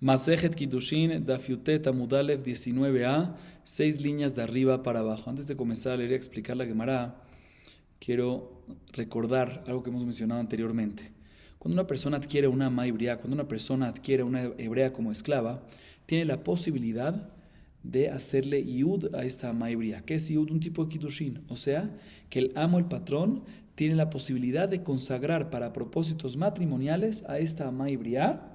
Masejet Kiddushin, Daf Yutet Amud Aleph 19a, 6 líneas de arriba para abajo. Antes de comenzar a leer y a explicar la Gemara, quiero recordar algo que hemos mencionado anteriormente. Cuando una persona adquiere una ama hebrea, cuando una persona adquiere una hebrea como esclava, tiene la posibilidad de hacerle yud a esta ama hebrea. ¿Qué es yud? Un tipo de Kiddushin. O sea, que el amo, el patrón, tiene la posibilidad de consagrar para propósitos matrimoniales a esta ama hebrea,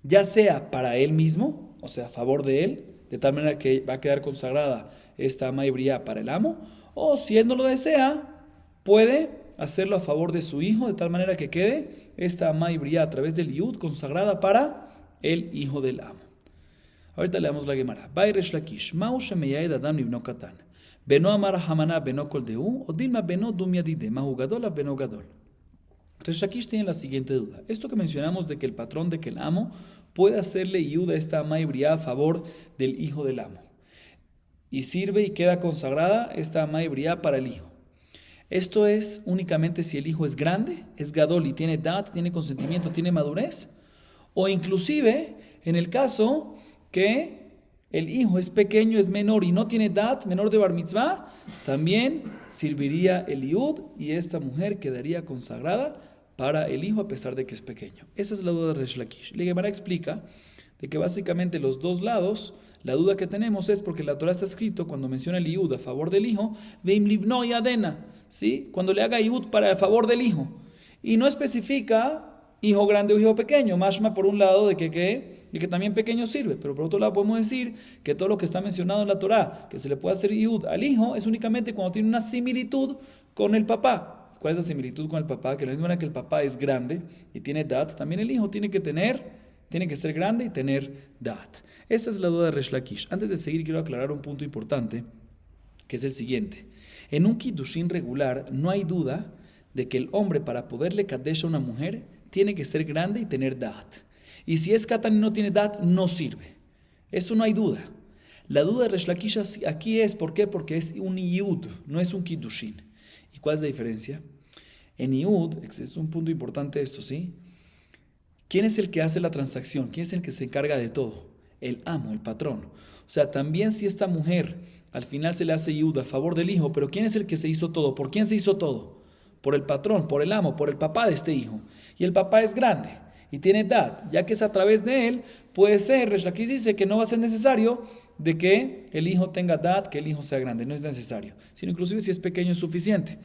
ya sea para él mismo, o sea, a favor de él, de tal manera que va a quedar consagrada esta ama hebrea para el amo, o si él no lo desea, puede hacerlo a favor de su hijo, de tal manera que quede esta ama hebrea a través del yud consagrada para el hijo del amo. Ahorita leamos la Gemara. Bay Resh Lakish, Ma'u shemeyaed adam libno katan, beno amar hamana beno kol deu, o dilma beno dum yadide, mahu gadol av beno gadol. Resh Lakish tiene la siguiente duda. Esto que mencionamos de que el patrón, de que el amo puede hacerle yud a esta ama hebrea a favor del hijo del amo, y sirve y queda consagrada esta ama hebrea para el hijo. Esto es únicamente si el hijo es grande, es gadol y tiene dat, tiene consentimiento, tiene madurez, o inclusive en el caso que el hijo es pequeño, es menor y no tiene dat, menor de bar mitzvah, también serviría el yud y esta mujer quedaría consagrada para el hijo a pesar de que es pequeño. Esa es la duda de Resh Lakish. La Gemara explica de que básicamente los dos lados, la duda que tenemos es porque la Torah está escrito cuando menciona el yud a favor del hijo, veim libno yadena, ¿sí? Cuando le haga yud para el favor del hijo, y no especifica hijo grande o hijo pequeño, mashma por un lado de que también pequeño sirve, pero por otro lado podemos decir que todo lo que está mencionado en la Torah, que se le puede hacer yud al hijo, es únicamente cuando tiene una similitud con el papá. ¿Cuál es la similitud con el papá? Que de la misma manera que el papá es grande y tiene dat, también el hijo tiene que ser grande y tener dat. Esta es la duda de Resh Lakish. Antes de seguir quiero aclarar un punto importante, que es el siguiente. En un kiddushin regular no hay duda de que el hombre, para poderle kadesh a una mujer, tiene que ser grande y tener dat. Y si es katan y no tiene dat, no sirve. Eso no hay duda. La duda de Resh Lakish aquí es, ¿por qué? Porque es un yud, no es un kiddushin. ¿Y cuál es la diferencia? En yud, es un punto importante esto, ¿sí? ¿Quién es el que hace la transacción? ¿Quién es el que se encarga de todo? El amo, el patrón. O sea, también si esta mujer al final se le hace yud a favor del hijo, pero ¿quién es el que se hizo todo? ¿Por quién se hizo todo? Por el patrón, por el amo, por el papá de este hijo. Y el papá es grande y tiene edad, ya que es a través de él, puede ser, Resh Lakish dice que no va a ser necesario de que el hijo tenga edad, que el hijo sea grande, no es necesario, sino inclusive si es pequeño es suficiente.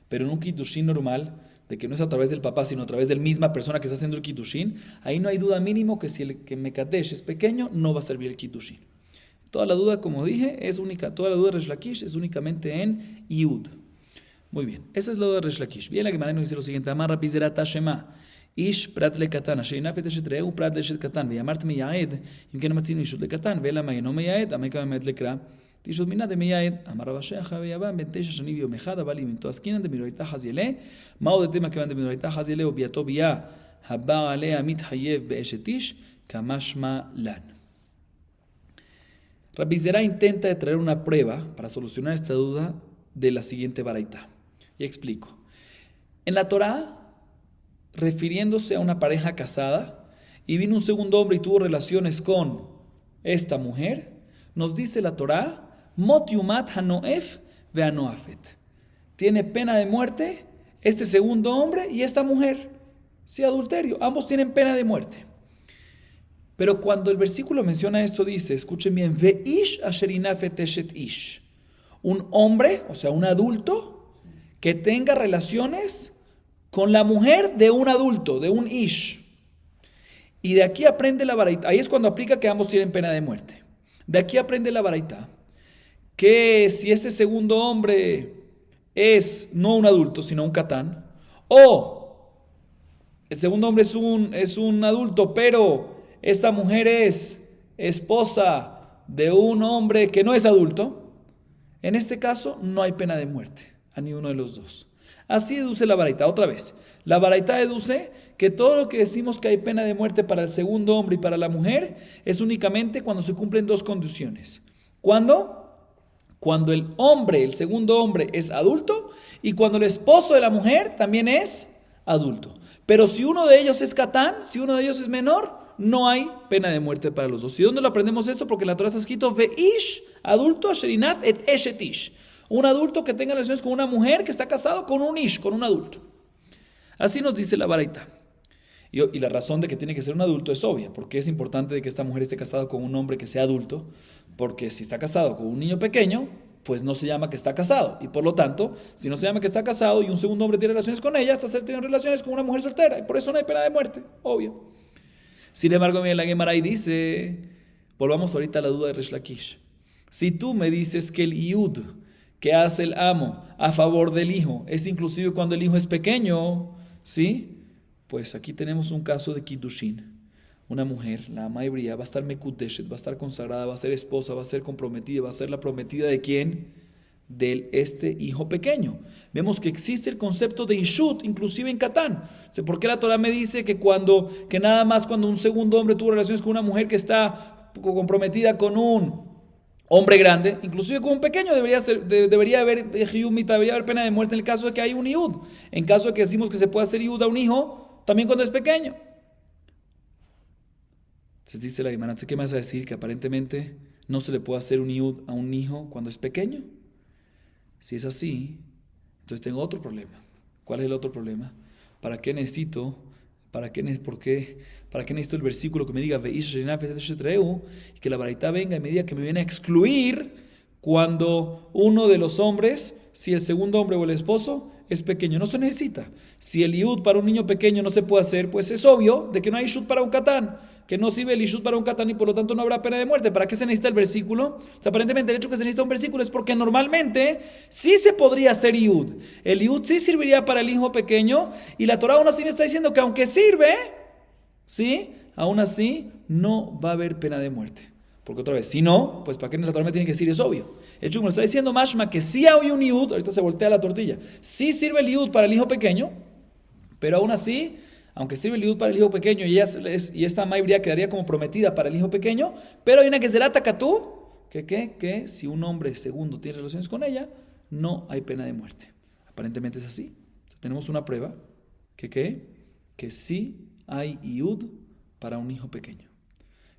Pero en un kiddushin normal, de que no es a través del papá, sino a través de la misma persona que está haciendo el kiddushin, ahí no hay duda mínimo que si el que mekadesh es pequeño, no va a servir el kiddushin. Toda la duda, como dije, es única, toda la duda de Resh Lakish es únicamente en yud. Muy bien, esa es la duda de Resh Lakish. Bien, la Gemara nos dice lo siguiente: Amar Rabbi Zera Tashema, ish prat le katan, asher inafet eshet reu prat le eshet katan, ve'amart meyaed, im ken matzinu ishut le katan, ve'ela ma'eno meyaed, ameka memet lekra, tishut mina de meyaed, amar Rabba Shecha ve'yavam ben tesha shani v'yom echad, aval im toaskinan de miroita hazile, ma'o de tema kevan de miroita hazile, o biato biya, haba alea mithayev be'eshet ish, kamashma lan. Rabbi Zera intenta traer una prueba para solucionar esta duda de la siguiente baraita. Y explico. En la Torah, refiriéndose a una pareja casada, y vino un segundo hombre y tuvo relaciones con esta mujer, nos dice la Torah, Mot yumat hanoef ve'anoafet. Tiene pena de muerte este segundo hombre y esta mujer. Sí, adulterio. Ambos tienen pena de muerte. Pero cuando el versículo menciona esto, dice, escuchen bien, ve'ish asher inafet eshet ish. Un hombre, o sea, un adulto, que tenga relaciones con la mujer de un adulto, de un ish. Y de aquí aprende la baraita. Ahí es cuando aplica que ambos tienen pena de muerte. De aquí aprende la baraita que si este segundo hombre es no un adulto, sino un catán, o el segundo hombre es un adulto, pero esta mujer es esposa de un hombre que no es adulto, en este caso no hay pena de muerte a ninguno de los dos. Así deduce la baraita. Otra vez, la baraita deduce que todo lo que decimos que hay pena de muerte para el segundo hombre y para la mujer es únicamente cuando se cumplen dos condiciones. ¿Cuándo? Cuando el hombre, el segundo hombre, es adulto y cuando el esposo de la mujer también es adulto. Pero si uno de ellos es catán, si uno de ellos es menor, no hay pena de muerte para los dos. ¿Y dónde lo aprendemos esto? Porque en la Torah está escrito Veish, adulto, Asherinaf et Eshetish. Un adulto que tenga relaciones con una mujer que está casado con un ish, con un adulto. Así nos dice la Baraita. Y la razón de que tiene que ser un adulto es obvia, porque es importante de que esta mujer esté casada con un hombre que sea adulto, porque si está casado con un niño pequeño, pues no se llama que está casado. Y por lo tanto, si no se llama que está casado y un segundo hombre tiene relaciones con ella, hasta tiene relaciones con una mujer soltera. Y por eso no hay pena de muerte, obvio. Sin embargo, viene la Gemara y dice, volvamos ahorita a la duda de Resh Lakish. Si tú me dices que el iud que hace el amo a favor del hijo es inclusive cuando el hijo es pequeño, ¿sí? Pues aquí tenemos un caso de Kiddushin. Una mujer, la ama hebrea, va a estar mekudeshet, va a estar consagrada, va a ser esposa, va a ser comprometida, va a ser la prometida ¿de quién? De este hijo pequeño. Vemos que existe el concepto de Ishut, inclusive en Catán. O sea, ¿por qué la Torah me dice que nada más cuando un segundo hombre tuvo relaciones con una mujer que está comprometida con un hombre grande, inclusive con un pequeño, debería haber pena de muerte en el caso de que hay un Iud? En caso de que decimos que se puede hacer Iud a un hijo, también cuando es pequeño. Entonces dice la Gemara, ¿qué me vas a decir? Que aparentemente no se le puede hacer un Iud a un hijo cuando es pequeño. Si es así, entonces tengo otro problema. ¿Cuál es el otro problema? ¿Para qué necesito el versículo que me diga y que la Baraita venga y me diga que me viene a excluir cuando uno de los hombres, si el segundo hombre o el esposo es pequeño? No se necesita. Si el Iud para un niño pequeño no se puede hacer, pues es obvio de que no hay Ishut para un Catán, que no sirve el Ishut para un Catán y por lo tanto no habrá pena de muerte. ¿Para qué se necesita el versículo? O sea, aparentemente el hecho que se necesita un versículo es porque normalmente sí se podría hacer Iud. El Iud sí serviría para el hijo pequeño y la Torah aún así me está diciendo que aunque sirve, ¿sí? Aún así no va a haber pena de muerte. Porque otra vez, si no, pues ¿para qué la Torah me tiene que decir? Es obvio. El hecho que me está diciendo Mashma que sí hay un Iud, ahorita se voltea la tortilla, sí sirve el Iud para el hijo pequeño, pero aún así, aunque sirve el Iud para el hijo pequeño y esta maibría quedaría como prometida para el hijo pequeño, pero hay una que es del Atakatú, que si un hombre segundo tiene relaciones con ella, no hay pena de muerte. Aparentemente es así. Tenemos una prueba que sí hay Iud para un hijo pequeño.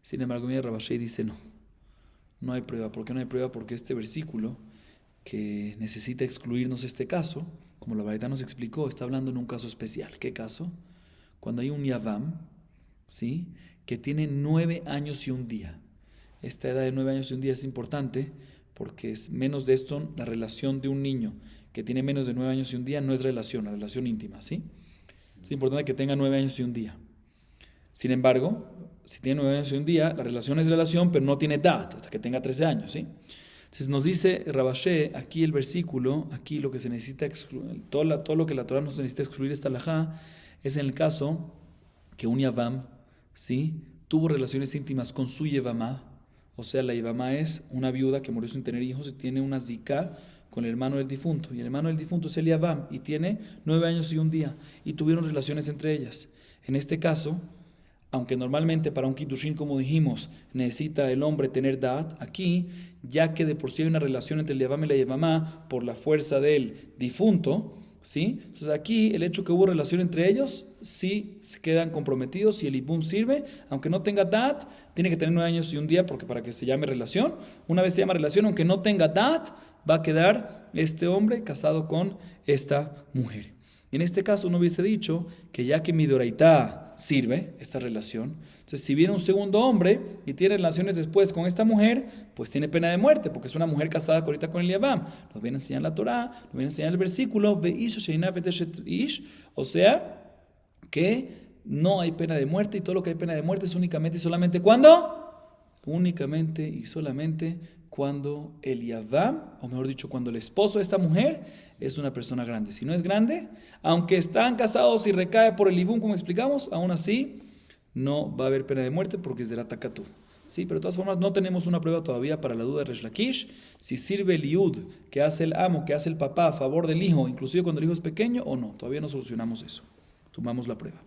Sin embargo, mi Rabashei dice no hay prueba. ¿Por qué no hay prueba? Porque este versículo que necesita excluirnos este caso, como la Baraita nos explicó, está hablando en un caso especial. ¿Qué caso? Cuando hay un Yavam, ¿sí?, que tiene 9 años y un día. Esta edad de 9 años y un día es importante porque es menos de esto, la relación de un niño que tiene menos de 9 años y un día no es relación, la relación íntima, ¿sí? Es importante que tenga 9 años y un día. Sin embargo, si tiene 9 años y un día, la relación es relación, pero no tiene edad hasta que tenga 13 años, ¿sí? Entonces nos dice Rabashé, aquí el versículo, aquí lo que se necesita excluir, todo lo que la Torah nos necesita excluir esta alajá, es en el caso que un Yavam, ¿sí?, tuvo relaciones íntimas con su Yevamá. O sea, la Yevamá es una viuda que murió sin tener hijos y tiene una zika con el hermano del difunto. Y el hermano del difunto es el Yavam y tiene 9 años y un día. Y tuvieron relaciones entre ellas. En este caso, aunque normalmente para un Kiddushin, como dijimos, necesita el hombre tener da'at, aquí, ya que de por sí hay una relación entre el Yavam y la Yevamá por la fuerza del difunto, ¿sí? Entonces aquí el hecho que hubo relación entre ellos, sí se quedan comprometidos y el ibum sirve, aunque no tenga da'at, tiene que tener 9 años y un día porque para que se llame relación. Una vez se llama relación, aunque no tenga da'at, va a quedar este hombre casado con esta mujer. Y en este caso uno hubiese dicho que ya que mi doraitá sirve esta relación, entonces si viene un segundo hombre y tiene relaciones después con esta mujer, pues tiene pena de muerte, porque es una mujer casada ahorita con el Yavam. Nos viene a enseñar la Torah, nos viene a enseñar el versículo, o sea, que no hay pena de muerte y todo lo que hay pena de muerte es únicamente y solamente ¿cuándo? Únicamente y solamente cuando el Yavam, o mejor dicho, cuando el esposo de esta mujer es una persona grande. Si no es grande, aunque están casados y recae por el Ibum, como explicamos, aún así no va a haber pena de muerte porque es del Atakatú. Sí, pero de todas formas no tenemos una prueba todavía para la duda de Resh Lakish, si sirve el Iud que hace el amo, que hace el papá a favor del hijo, inclusive cuando el hijo es pequeño o no. Todavía no solucionamos eso. Tomamos la prueba.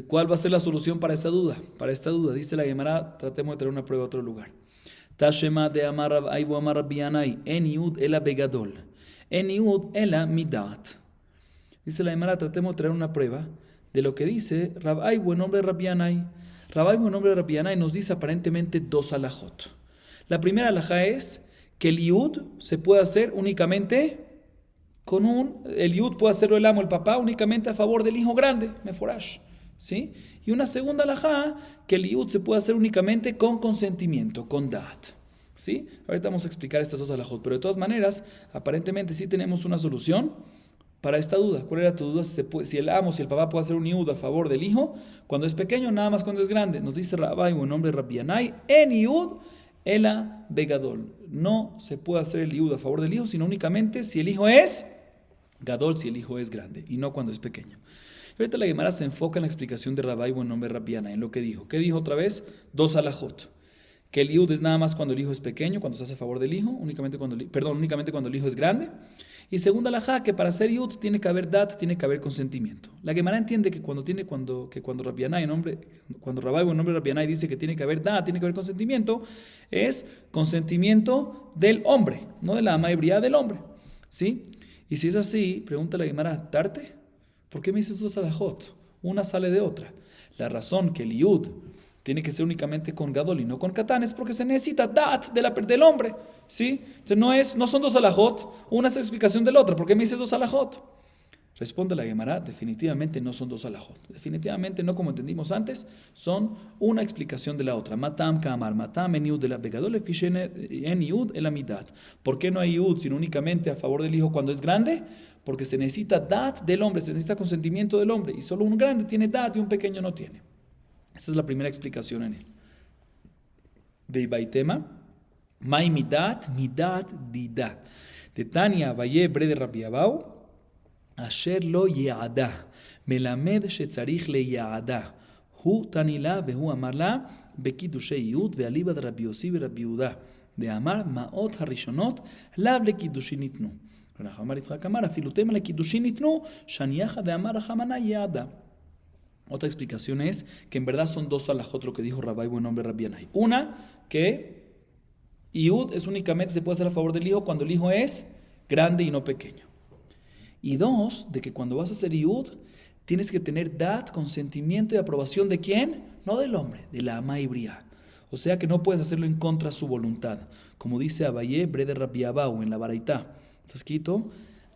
¿Cuál va a ser la solución para esta duda? Para esta duda, dice la Gemara, tratemos de traer una prueba a otro lugar. Tashema de Amar Rab Aibu Amar Rabbi Yanai, en Iud ela begadol, en Iud ela midat. Dice la Gemara, tratemos de traer una prueba de lo que dice Rabay, buen nombre de Rabbi Yanai. Rabay, buen nombre de Rabbi Yanai, nos dice aparentemente dos alajot. La primera alajá es que el yud se puede hacer únicamente el yud puede hacerlo el amo, el papá, únicamente a favor del hijo grande, meforash, ¿sí? Y una segunda alajá, que el yud se puede hacer únicamente con consentimiento, con da'at, ¿sí? Ahorita vamos a explicar estas dos alajot, pero de todas maneras, aparentemente sí tenemos una solución para esta duda. ¿Cuál era tu duda? Si el amo, si el papá puede hacer un yud a favor del hijo, cuando es pequeño, nada más cuando es grande. Nos dice Rabbi, buen nombre Rabbi Yanai, en yud, ela begadol. No se puede hacer el yud a favor del hijo, sino únicamente si el hijo es gadol, si el hijo es grande, y no cuando es pequeño. Ahorita la Gemara se enfoca en la explicación de Rabbi, buen nombre Rabbi Yanai, en lo que dijo. ¿Qué dijo otra vez? Dos alajot. Que el yud es nada más cuando el hijo es pequeño, cuando se hace a favor del hijo, únicamente cuando el hijo es grande. Y segunda alajá, que para hacer yud tiene que haber dat, tiene que haber consentimiento. La Gemara entiende que cuando Rabbi Yanai, cuando Rabbi, buen nombre Rabbi Yanai, dice que tiene que haber dat, tiene que haber consentimiento, es consentimiento del hombre, no de la ama hebrea, del hombre, ¿sí? Y si es así, pregunta la Gemara, ¿tarte? ¿Por qué me dices dos alajot? Una sale de otra. La razón que el yud tiene que ser únicamente con gadol y no con katán es porque se necesita dat del hombre, ¿sí? Entonces no son dos alajot, una es la explicación de la otra. ¿Por qué me dices dos alajot? Responde la Gemara, definitivamente no son dos alajot. Definitivamente no, como entendimos antes, son una explicación de la otra. Matam kamar, matam en yud de la begadol en yud el amidat. ¿Por qué no hay yud sino únicamente a favor del hijo cuando es grande? Porque se necesita dat del hombre, se necesita consentimiento del hombre. Y solo un grande tiene dat y un pequeño no tiene. Esa es la primera explicación en él. Veibaitema, mai midat dida. De Tania Vaye Brede Rabbi Abau, Asher lo ya'ada, melamed shetzarich le ya'ada. Hu tanila vehu amarla, bekidushei yud ve'aliba de Rabbi Yossi ve Rabbi Yehuda. De amar maot harishonot, lav le kidushin nitnu. Amar Yitzchak amar, afilutema le kidushin nitnu, shaniacha de amar hamana ya'ada. Otra explicación es que en verdad son dos alajot lo que dijo Rabbi, buen nombre Rabbi Yanai. Una, que yud es únicamente se puede hacer a favor del hijo cuando el hijo es grande y no pequeño. Y dos, de que cuando vas a hacer yud, tienes que tener dat, consentimiento y aprobación de ¿quién? No del hombre, de la ama hebrea. O sea que no puedes hacerlo en contra de su voluntad. Como dice Abaye, Brede Rabbi Abau, en la Baraitá. Está escrito,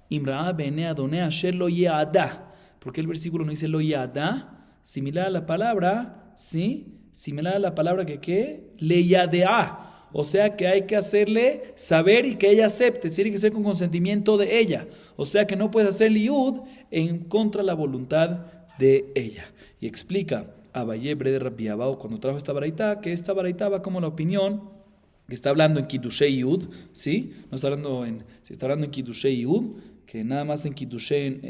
Imra'a bene Adonai asher lo ye'ada. ¿Por qué el versículo no dice lo ye'ada? Similar a la palabra, ¿sí? Similar a la palabra que ¿qué? Le yadea. O sea que hay que hacerle saber y que ella acepte. Tiene que ser con consentimiento de ella. O sea que no puedes hacer yud en contra de la voluntad de ella. Y explica Abaye Brede Rabbi Abau cuando trajo esta baraitá, que esta baraitá va como la opinión que está hablando en Kiddushei Yud, ¿sí? No está hablando si está hablando en Kiddushei Yud, que nada más en Kiddushin,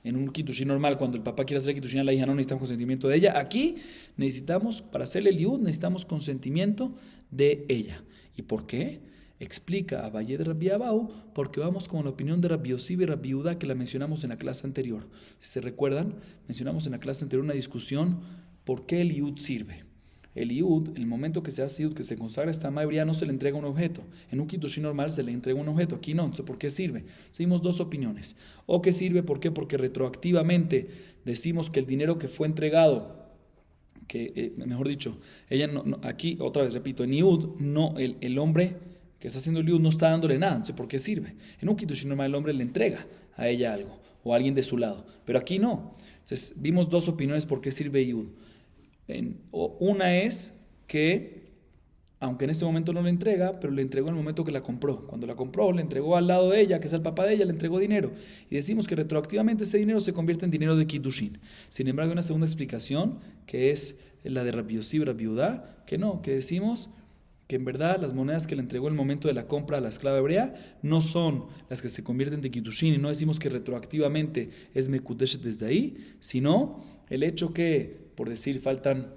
en un Kiddushin normal, cuando el papá quiere hacer Kiddushin a la hija, no necesitamos consentimiento de ella. Aquí necesitamos, para hacerle el yud, necesitamos consentimiento de ella. ¿Y por qué? Explica a Valle de Rabbi Abau, porque vamos con la opinión de Rabbi Yossi y Rabbi Yehuda que la mencionamos en la clase anterior. Si se recuerdan, mencionamos en la clase anterior una discusión por qué el yud sirve. El yud, en el momento que se hace yud, que se consagra esta ama hebrea, no se le entrega un objeto. En un kiddushin normal se le entrega un objeto, aquí no. Entonces, ¿por qué sirve? Seguimos dos opiniones. O que sirve, ¿por qué? Porque retroactivamente decimos que el dinero que fue entregado, mejor dicho, ella aquí, otra vez repito, en yud, no, el hombre que está haciendo el yud no está dándole nada. Entonces, ¿por qué sirve? En un kiddushin normal el hombre le entrega a ella algo, o a alguien de su lado. Pero aquí no. Entonces, vimos dos opiniones por qué sirve yud. Una es que, aunque en este momento no le entrega, pero le entregó en el momento que la compró. Cuando la compró, le entregó al lado de ella, que es el papá de ella, le entregó dinero. Y decimos que retroactivamente ese dinero se convierte en dinero de Kiddushin. Sin embargo, hay una segunda explicación, que es la de Rabbi Yossi y Rabbi Yehuda, que no, que decimos que en verdad las monedas que le entregó en el momento de la compra a la esclava hebrea no son las que se convierten de Kiddushin, y no decimos que retroactivamente es Mekudeshet desde ahí, sino el hecho que, por decir, faltan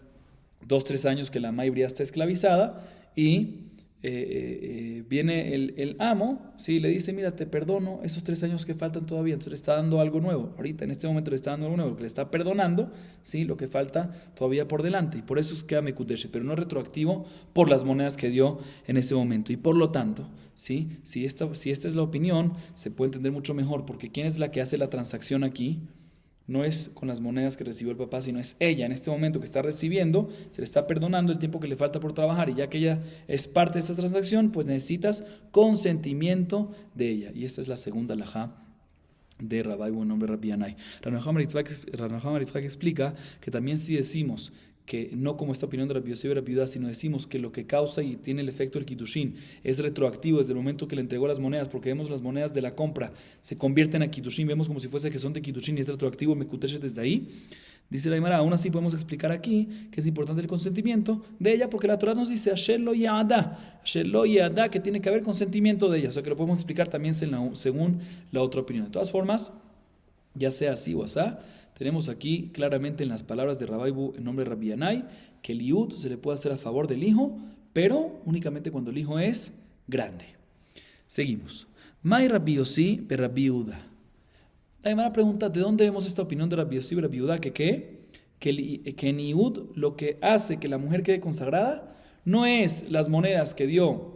2-3 años que la ama hebrea está esclavizada y viene el amo, ¿sí? Le dice, mira, te perdono esos 3 años que faltan todavía, entonces le está dando algo nuevo, ahorita en este momento le está dando algo nuevo, lo que le está perdonando, ¿sí? Lo que falta todavía por delante, y por eso es que Mekudeshet, pero no es retroactivo por las monedas que dio en ese momento, y por lo tanto, ¿sí? Si esta es la opinión, se puede entender mucho mejor, porque ¿quién es la que hace la transacción aquí? No es con las monedas que recibió el papá, sino es ella en este momento que está recibiendo, se le está perdonando el tiempo que le falta por trabajar, y ya que ella es parte de esta transacción, pues necesitas consentimiento de ella. Y esta es la segunda alajá de Rabbi, buen nombre Rabbi Yanai. Rabbi Yohanan Yitzhak explica que también si decimos que no como esta opinión de Rabbi Yosef y Rabbi Yehuda, sino decimos que lo que causa y tiene el efecto del Kiddushin es retroactivo desde el momento que le entregó las monedas, porque vemos las monedas de la compra se convierten a Kiddushin, vemos como si fuese que son de Kiddushin y es retroactivo, Mekudeshet desde ahí. Dice la Gemara, aún así podemos explicar aquí que es importante el consentimiento de ella, porque la Torah nos dice Asher lo yada, que tiene que haber consentimiento de ella, o sea que lo podemos explicar también según la otra opinión. De todas formas, ya sea así o asá, tenemos aquí claramente en las palabras de Rabbi en nombre de Rabbi Yanai que el Yud se le puede hacer a favor del hijo, pero únicamente cuando el hijo es grande. Seguimos. Mai Rabbi Yossi be Rabbi Yehuda. La Gemara pregunta, ¿de dónde vemos esta opinión de Rabbi Yossi be Rabbi Yehuda? Que en Yud lo que hace que la mujer quede consagrada no es las monedas que dio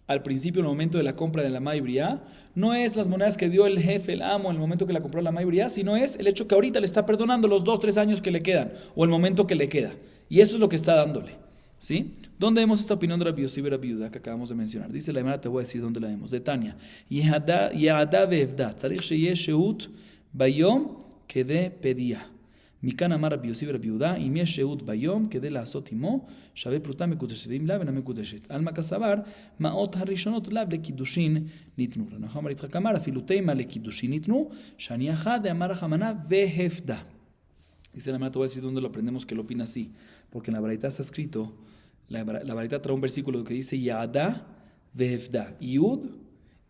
al principio, en el momento de la compra de la Maibria, no es las monedas que dio el jefe, el amo, en el momento que la compró la Maibria, sino es el hecho que ahorita le está perdonando los 2-3 años que le quedan, o el momento que le queda. Y eso es lo que está dándole. ¿Sí? ¿Dónde vemos esta opinión de Rabbi Yossi be Rabbi Yehuda que acabamos de mencionar? Dice la Gemara, te voy a decir dónde la vemos. De Tania. Yehada ve'evda, tzarich sheyeh sheut bayom kede pedía. מכאן אמר רבי יוסי ורבי יהודה, אם יש שהות ביום כדי לעשות עמו, שווה פרוטה מקודשת, ואם לאו אינה מקודשת. עלמא כסבר, מעות הראשונות לאו לקידושין ניתנו. רבי נחמן בר יצחק אמר, אפילו תימא לקידושין ניתנו, שאני אחד דאמר רחמנא והפדה. Dice la Gemara, te voy a decir dónde lo aprendemos que lo opina así, porque en la Baraita está escrito, la Baraita trae un versículo que dice Yada vehefda, Yud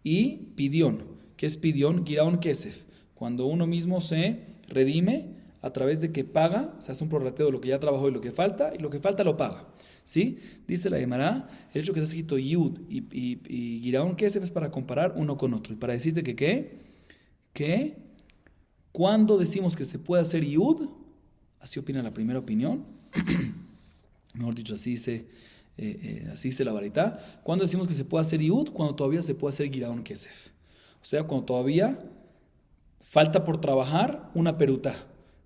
y Pidión. ¿Qué es Pidión? Giraón Kesef. Cuando uno mismo se redime a través de que paga, se hace un prorrateo de lo que ya trabajó y lo que falta lo paga. ¿Sí? Dice la Gemara, el hecho que está escrito Yud y Giraón Kesef es para comparar uno con otro. Y para decirte que cuando decimos que se puede hacer Yud, así opina la primera opinión, mejor dicho, así dice la Baraita, cuando decimos que se puede hacer Yud, cuando todavía se puede hacer Giraón Kesef. O sea, cuando todavía falta por trabajar una perutá.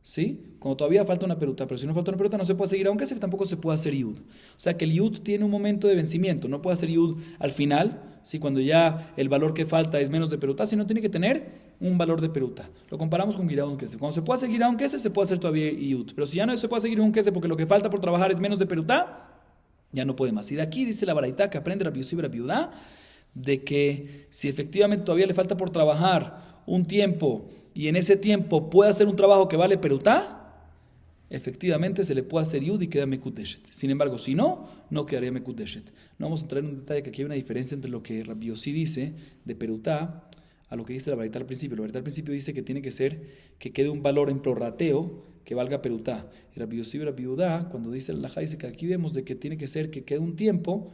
¿Sí? Cuando todavía falta una peruta, pero si no falta una peruta no se puede seguir, aunque tampoco se puede hacer yud. O sea que el yud tiene un momento de vencimiento, no puede hacer yud al final, ¿sí? Cuando ya el valor que falta es menos de peruta, sino tiene que tener un valor de peruta. Lo comparamos con giraun kesef. Cuando se puede hacer giraun kesef, se puede hacer todavía yud, pero si ya no se puede seguir un kesef porque lo que falta por trabajar es menos de peruta, ya no puede más. Y de aquí dice la Baraita que aprende Rabbi Yossi Rabbi Yehuda de que si efectivamente todavía le falta por trabajar un tiempo y en ese tiempo puede hacer un trabajo que vale perutá, efectivamente se le puede hacer yud y queda mekudeshet. Sin embargo, si no, no quedaría mekudeshet. No vamos a entrar en un detalle que aquí hay una diferencia entre lo que Rabbi Yossi dice de perutá a lo que dice la Baraita al principio. La Baraita al principio dice que tiene que ser que quede un valor en prorrateo que valga perutá. Y Rabbi Yossi Rabbi Yehuda, cuando dice el halajá, dice que aquí vemos de que tiene que ser que quede un tiempo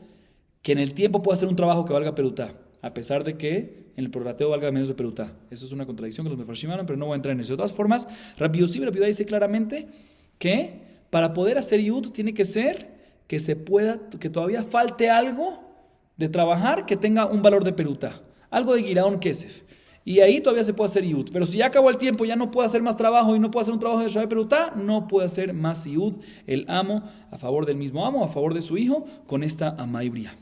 que en el tiempo pueda hacer un trabajo que valga perutá, a pesar de que en el prorrateo valga menos de perutá. Eso es una contradicción que los mefarshim hablan, pero no voy a entrar en eso. De todas formas, Rabbi Yossi Rabbi Yehuda dice claramente que para poder hacer yud tiene que ser que se pueda, que todavía falte algo de trabajar que tenga un valor de perutá, algo de giraón kesef. Y ahí todavía se puede hacer yud. Pero si ya acabó el tiempo, ya no puede hacer más trabajo y no puede hacer un trabajo de Shabbat perutá, no puede hacer más yud el amo a favor del mismo amo, a favor de su hijo, con esta amaibria.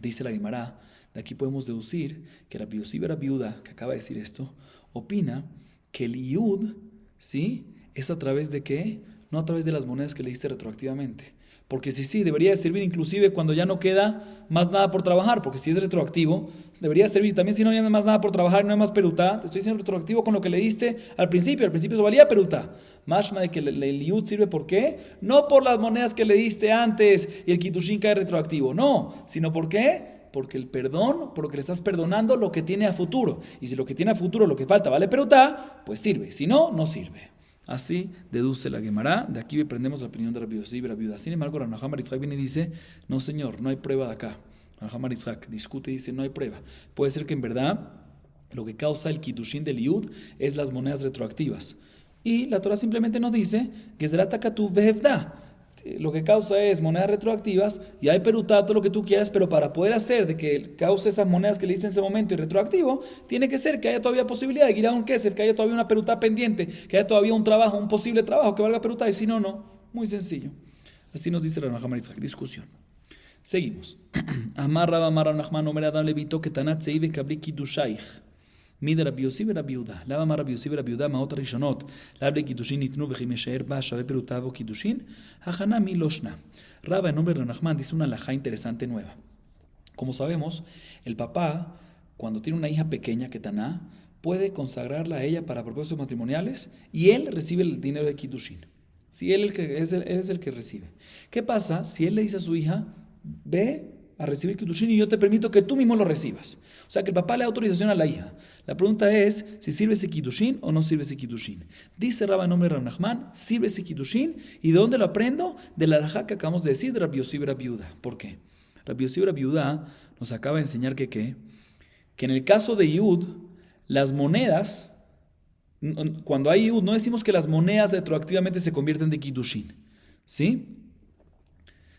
Dice la Gemara, de aquí podemos deducir que Rabbi Yossi Rabbi Yehuda, que acaba de decir esto, opina que el yud, ¿sí?, es a través de ¿qué? No a través de las monedas que le diste retroactivamente. Porque sí, debería servir inclusive cuando ya no queda más nada por trabajar, porque si es retroactivo, debería servir también si no hay más nada por trabajar, no hay más perutá. Te estoy diciendo retroactivo con lo que le diste al principio eso valía perutá. Mashma de que el yud sirve ¿por qué? No por las monedas que le diste antes y el kiddushin cae retroactivo, no, sino ¿por qué? Porque el perdón, porque le estás perdonando lo que tiene a futuro. Y si lo que tiene a futuro, lo que falta vale perutá, pues sirve, si no, no sirve. Así deduce la Gemara. De aquí aprendemos la opinión de Rabbi Yossi Rabbi Yehuda. Sin embargo, Rabbi Yohanan Bar Yitzhak viene y dice, no señor, no hay prueba de acá. Rahamar Isaac discute y dice, no hay prueba. Puede ser que en verdad lo que causa el Kiddushin del Yud es las monedas retroactivas. Y la Torah simplemente nos dice que será takatu behevda. Lo que causa es monedas retroactivas y hay perutato, lo que tú quieras, pero para poder hacer de que cause esas monedas que le diste en ese momento y retroactivo, tiene que ser que haya todavía posibilidad de girar un kesef, que haya todavía una perutá pendiente, que haya todavía un trabajo, un posible trabajo que valga perutá, y si no, no. Muy sencillo. Así nos dice Rav Nachman Yitzhak. Discusión. Seguimos. Amar Rav Nachman Omer Adam Levito que tanat seive kabli kidushaich. Mide Rabbi Yossi ורבי יהודה. למה אמר רבי יוסי ורבי יהודה מהאות הראשונות? לאו לקידושין ניתנו וכי משאר בה שווה פירותיו או קידושין? הכנה מי לא שנה. Raba en nombre de Nachman dice una alajá interesante nueva. Como sabemos, el papá, cuando tiene una hija pequeña, Ketaná, puede consagrarla a ella para propósitos matrimoniales y él recibe el dinero de Kiddushin. Si él es el que recibe. ¿Qué pasa si él le dice a su hija, ve a recibir Kiddushin y yo te permito que tú mismo lo recibas? O sea, que el papá le da autorización a la hija. La pregunta es si sirve ese Kiddushin o no sirve ese Kiddushin. Dice Raba en nombre de Rav Nachman, sirve ese Kiddushin. ¿Y de dónde lo aprendo? De la alajá que acabamos de decir de Rabbi Yossi Rabbi Yehuda. ¿Por qué? Rabbi Yossi Rabbi Yehuda nos acaba de enseñar que en el caso de Yud, las monedas, cuando hay Yud, no decimos que las monedas retroactivamente se convierten de Kiddushin, ¿sí?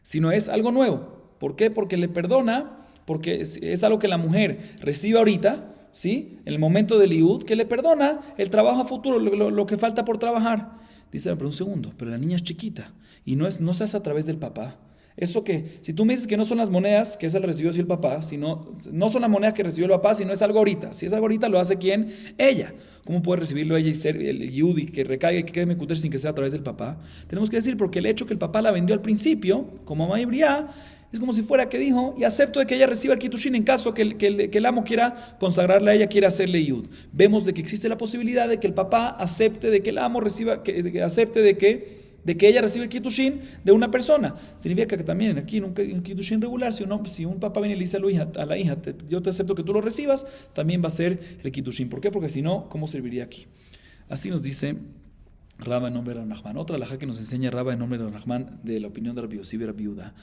Sino es algo nuevo. ¿Por qué? Porque le perdona, porque es algo que la mujer recibe ahorita, ¿sí? En el momento del Yud, que le perdona el trabajo a futuro, lo que falta por trabajar. Dice, pero un segundo, pero la niña es chiquita y no se hace a través del papá. Eso que, si tú me dices que no son las monedas que esa la recibió sí el papá, sino, no son las monedas que recibió el papá, sino es algo ahorita. Si es algo ahorita, lo hace ¿quién? Ella. ¿Cómo puede recibirlo ella y ser el Yud y que recaiga y que quede Mekudesh sin que sea a través del papá? Tenemos que decir, porque el hecho que el papá la vendió al principio, como mamá Ibriá, es como si fuera que dijo, y acepto de que ella reciba el Kiddushin en caso que el amo quiera consagrarle a ella, quiera hacerle Yud. Vemos de que existe la posibilidad de que el papá acepte de que el amo reciba, que acepte de que ella recibe el Kiddushin de una persona. Significa que también aquí en un Kiddushin regular, si un papá viene y le dice a la hija, yo te acepto que tú lo recibas, también va a ser el Kiddushin. ¿Por qué? Porque si no, ¿cómo serviría aquí? Así nos dice Raba en nombre de Rav Nachman. Otra alajá que nos enseña Raba en nombre de Rav Nachman, de la opinión de Rabbi Yossi y Rabbi Yehuda.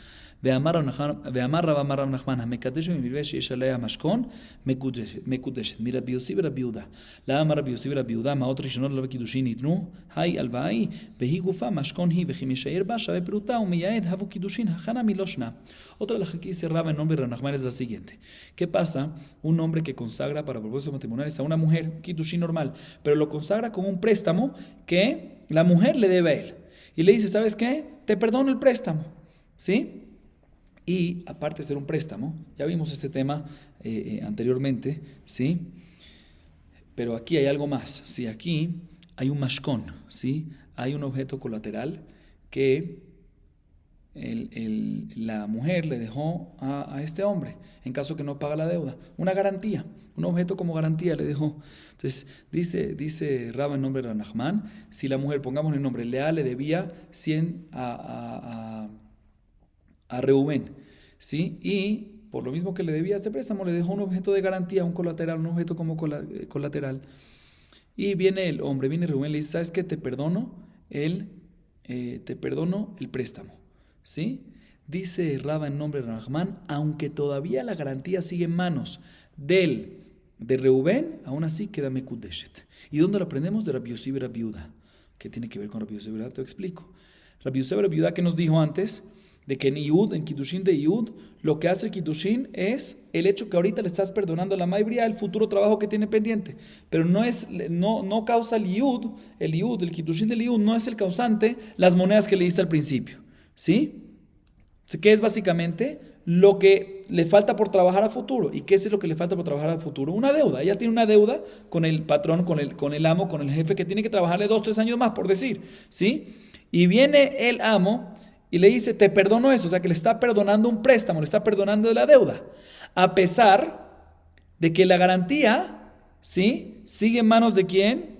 Ve'amar Raba amar Rav Nachman, המקדש במלווה שיש עליה משכון, מקודשת. מרבי יוסי ורבי יהודה. למה אמר רבי יוסי ורבי יהודה, מעות ראשונות לא בקידושין ניתנו, היי הלוואה היא, והיא גופה משכון היא, וכי משאר בה שווה פירותה, ומייעד הבו קידושין, הכנה מלא שנה. Otra alajá que dice Raba en nombre de Rav Nachman es la siguiente. ¿Qué pasa? Un hombre que consagra para propósitos matrimoniales a una mujer, Kiddushin normal, pero lo consagra con un préstamo que la mujer le debe a él. Y le dice, ¿sabes qué? Te perdono el préstamo. ¿Sí? Y aparte de ser un préstamo, ya vimos este tema anteriormente, ¿sí? Pero aquí hay algo más, ¿sí? Aquí hay un mashkon, ¿sí? Hay un objeto colateral que la mujer le dejó a este hombre, en caso que no paga la deuda, una garantía, un objeto como garantía le dejó. Entonces, dice Raba en nombre de Rav Nachman, si la mujer, pongamos el nombre, Lea le debía 100 a Reubén, ¿sí? Y por lo mismo que le debía este préstamo, le dejó un objeto de garantía, un colateral, un objeto como colateral. Y viene el hombre, viene Reubén, le dice, ¿sabes qué? Te perdono el préstamo. ¿Sí? Dice Raba en nombre de Rahman, aunque todavía la garantía sigue en manos de Reubén, aún así queda Mekudeshet. ¿Y dónde lo aprendemos? De Rabbi Yossi y Rabbi Yehuda. ¿Qué tiene que ver con Rabbi Yossi y Rabbi Yehuda? Te explico. Rabbi Yossi y Rabbi Yehuda, que nos dijo antes, de que en Kiddushin de Yud, lo que hace el Kiddushin es el hecho que ahorita le estás perdonando a la maibría el futuro trabajo que tiene pendiente. Pero no causa el Kiddushin del Yud no es el causante las monedas que le diste al principio. ¿Sí? ¿Qué es básicamente lo que le falta por trabajar a futuro? ¿Y qué es lo que le falta por trabajar a futuro? Una deuda. Ella tiene una deuda con el patrón, con el amo, con el jefe, que tiene que trabajarle 2-3 años más, por decir. ¿Sí? Y viene el amo y le dice, te perdono eso. O sea, que le está perdonando un préstamo, le está perdonando de la deuda. A pesar de que la garantía, ¿sí?, sigue en manos de ¿quién?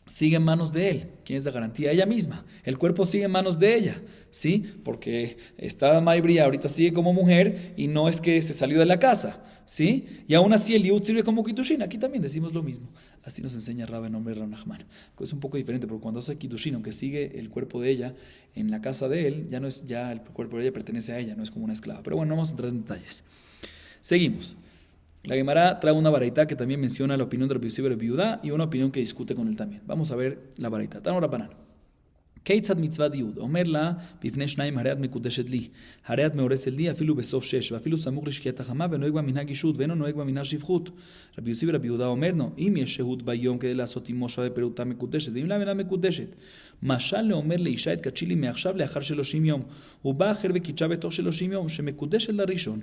Sigue en manos de él. ¿Quién es la garantía? Ella misma. El cuerpo sigue en manos de ella, ¿sí? Porque esta maibría ahorita sigue como mujer y no es que se salió de la casa, ¿sí? Y aún así el Yud sirve como Kiddushin. Aquí también decimos lo mismo. Así nos enseña Raba en nombre de Rav Nachman. Es un poco diferente, porque cuando hace Kiddushin, aunque sigue el cuerpo de ella en la casa de él, ya el cuerpo de ella pertenece a ella, no es como una esclava. Pero bueno, no vamos a entrar en detalles. Seguimos. La Gemara trae una baraita que también menciona la opinión de Rabbi Yossi Rabbi Yehuda y una opinión que discute con él también. Vamos a ver la baraita. Tano Rabbanan. כיצד מצוות ייעוד? אומר לה, בפני שניים הרי את מקודשת לי, הרי את מאורסת לי אפילו בסוף 6, ואפילו סמוך לשקיעת החמה, ונוהג במנהג אישות, ואינו נוהג במנהג שפחות. רבי יוסי ורבי יהודה אומר לו, אם יש שהות ביום כדי לעשות עמו שווה פירוטה מקודשת, ואם לה אינה מקודשת, משל לאומר לאישה התקדשי לי מעכשיו לאחר 30 יום, ובא אחר וקידשה בתוך 30 יום, שמקודשת לראשון.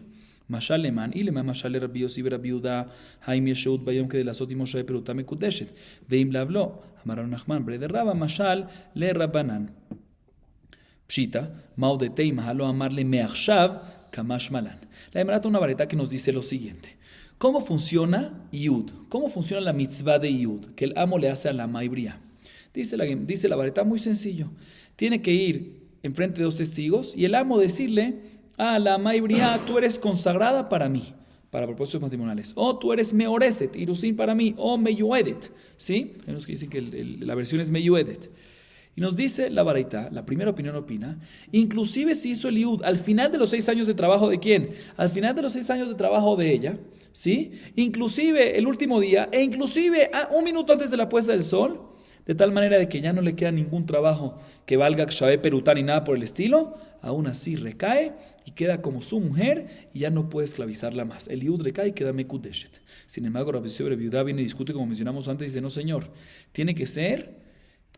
משל למען אילמה, משל לרבי יוסי ורבי יהודה, האם יש שהות ביום כדי לעשות עמו שווה פירוטה מקודשת, ואם לאו לא, אמר רבי נחמן ברי דרבא, משל לרבנן. פשיטא, מהו דתימה, הלא אמר למעכשיו כמשמע לן. La Gemara trae una vareta que nos dice lo siguiente. ¿Cómo funciona Yud? ¿Cómo funciona la mitzvah de Yud? Que el amo le hace a la maibría. Dice la vareta muy sencillo. Tiene que ir enfrente de dos testigos y el amo decirle a la maibría, tú eres consagrada para mí, para propósitos matrimoniales. O tú eres meoreset, irusin para mí, o meyuedet. ¿Sí? Hay unos que dicen que la versión es meyuedet. Y nos dice la baraita, la primera opinión opina, inclusive si hizo el Yud al final de los 6 años de trabajo de quién, al final de los 6 años de trabajo de ella, ¿sí? Inclusive el último día, e inclusive un minuto antes de la puesta del sol, de tal manera de que ya no le queda ningún trabajo que valga Kshabe Perutá ni nada por el estilo, aún así recae y queda como su mujer y ya no puede esclavizarla más. El Yud recae y queda Mekudeshet. Sin embargo, Rabbi Yossi Rabbi Yehuda viene y discute, como mencionamos antes, y dice, no señor, tiene que ser...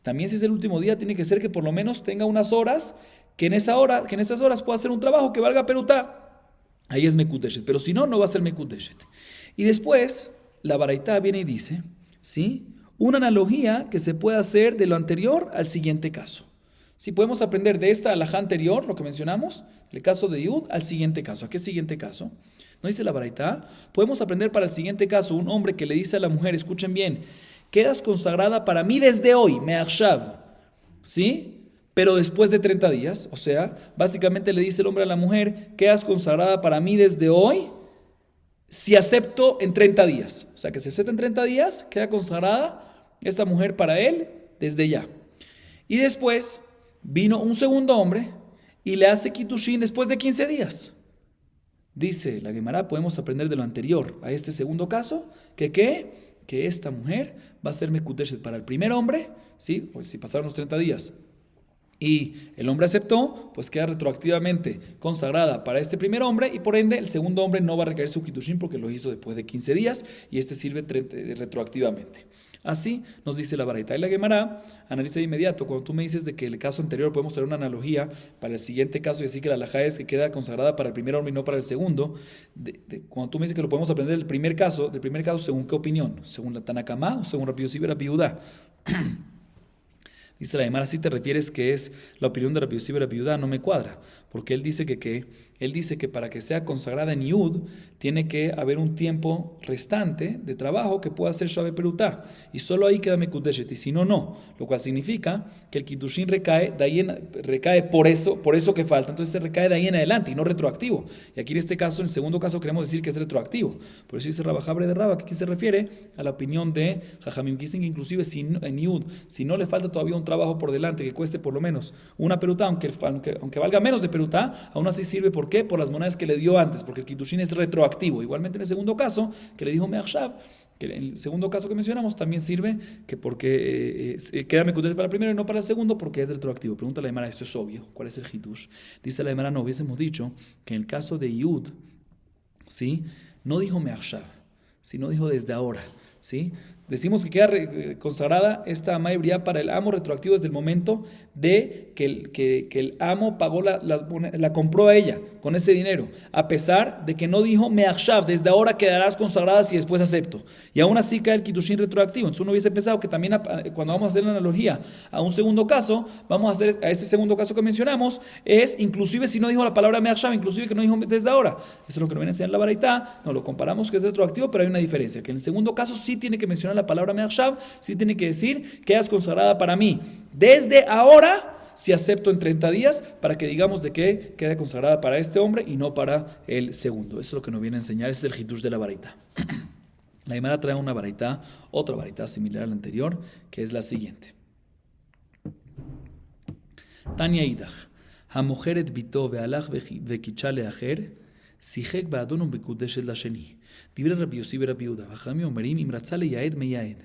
También si es el último día, tiene que ser que por lo menos tenga unas horas, que en esas horas pueda hacer un trabajo que valga perutá. Ahí es Mekudeshet, pero si no, no va a ser Mekudeshet. Y después, la baraita viene y dice, ¿sí? Una analogía que se puede hacer de lo anterior al siguiente caso. Si podemos aprender de esta alajá anterior, lo que mencionamos, el caso de Yud, al siguiente caso. ¿A qué siguiente caso? ¿No dice la baraita? Podemos aprender para el siguiente caso, un hombre que le dice a la mujer, escuchen bien, quedas consagrada para mí desde hoy, me'achshav, ¿sí? Pero después de 30 días, o sea, básicamente le dice el hombre a la mujer, quedas consagrada para mí desde hoy, si acepto en 30 días. O sea, que si acepta en 30 días, queda consagrada esta mujer para él desde ya. Y después vino un segundo hombre y le hace kitushin después de 15 días. Dice la Gemara, podemos aprender de lo anterior a este segundo caso, que esta mujer va a ser Mekudeshet para el primer hombre, ¿sí? Pues si pasaron los 30 días y el hombre aceptó, pues queda retroactivamente consagrada para este primer hombre y por ende el segundo hombre no va a requerir su kitushin porque lo hizo después de 15 días y este sirve retroactivamente. Así nos dice la baraita. Y la Gemara analiza de inmediato. Cuando tú me dices de que el caso anterior podemos traer una analogía para el siguiente caso y decir que la alajá es que queda consagrada para el primer hombre y no para el segundo, cuando tú me dices que lo podemos aprender del primer caso, ¿según qué opinión? ¿Según la Tanakama o según Rabbi Yossi Rabbi Yehuda? Dice la Gemara, si te refieres que es la opinión de Rabbi Yossi Rabbi Yehuda, no me cuadra, porque él dice que para que sea consagrada en Yud tiene que haber un tiempo restante de trabajo que pueda hacer Shabe Perutá y solo ahí queda Mekudeshet y si no, no, lo cual significa que el Kiddushin recae por eso que falta, entonces se recae de ahí en adelante y no retroactivo. Y aquí en este caso, en el segundo caso, queremos decir que es retroactivo. Por eso dice Rabba Jabre de Rabba, que aquí se refiere a la opinión de Jajamim, que dicen que inclusive en Yud, si no le falta todavía un trabajo por delante que cueste por lo menos una Perutá, aunque valga menos de Perutá, aún así sirve. ¿Por qué? Por las monedas que le dio antes, porque el Kiddushin es retroactivo. Igualmente en el segundo caso, que le dijo Me'achshav, que en el segundo caso que mencionamos también sirve que porque queda Mekudeshet para el primero y no para el segundo porque es retroactivo. Pregunta la Gemara, esto es obvio, ¿cuál es el Hidush? Dice la Gemara, no hubiésemos dicho que en el caso de Yud, ¿sí? No dijo Me'achshav, sino dijo desde ahora, ¿sí? Decimos que queda consagrada esta maibría para el amo retroactivo desde el momento de que el amo pagó la compró a ella con ese dinero, a pesar de que no dijo me'achshav, desde ahora quedarás consagrada si después acepto. Y aún así cae el kiddushin retroactivo. Entonces uno hubiese pensado que también cuando vamos a hacer la analogía a un segundo caso, vamos a hacer a ese segundo caso que mencionamos, es inclusive si no dijo la palabra me'achshav, inclusive que no dijo desde ahora. Eso es lo que nos viene a enseñar la baraita. No lo comparamos que es retroactivo, pero hay una diferencia, que en el segundo caso sí tiene que mencionar la palabra me'achshav, sí tiene que decir quedas consagrada para mí desde ahora si acepto en 30 días, para que digamos de que queda consagrada para este hombre y no para el segundo. Eso es lo que nos viene a enseñar, ese es el hidush de la baraita. La Gemara trae una baraita, otra baraita similar a la anterior, que es la siguiente. Tania idach, hamojeret bito ve'alach vekicha leacher, שיחק באדון ומקודשת לשני. דברי רבי יוסי ורבי יהודה, וחכמים אומרים, אם רצה לייעד מייעד.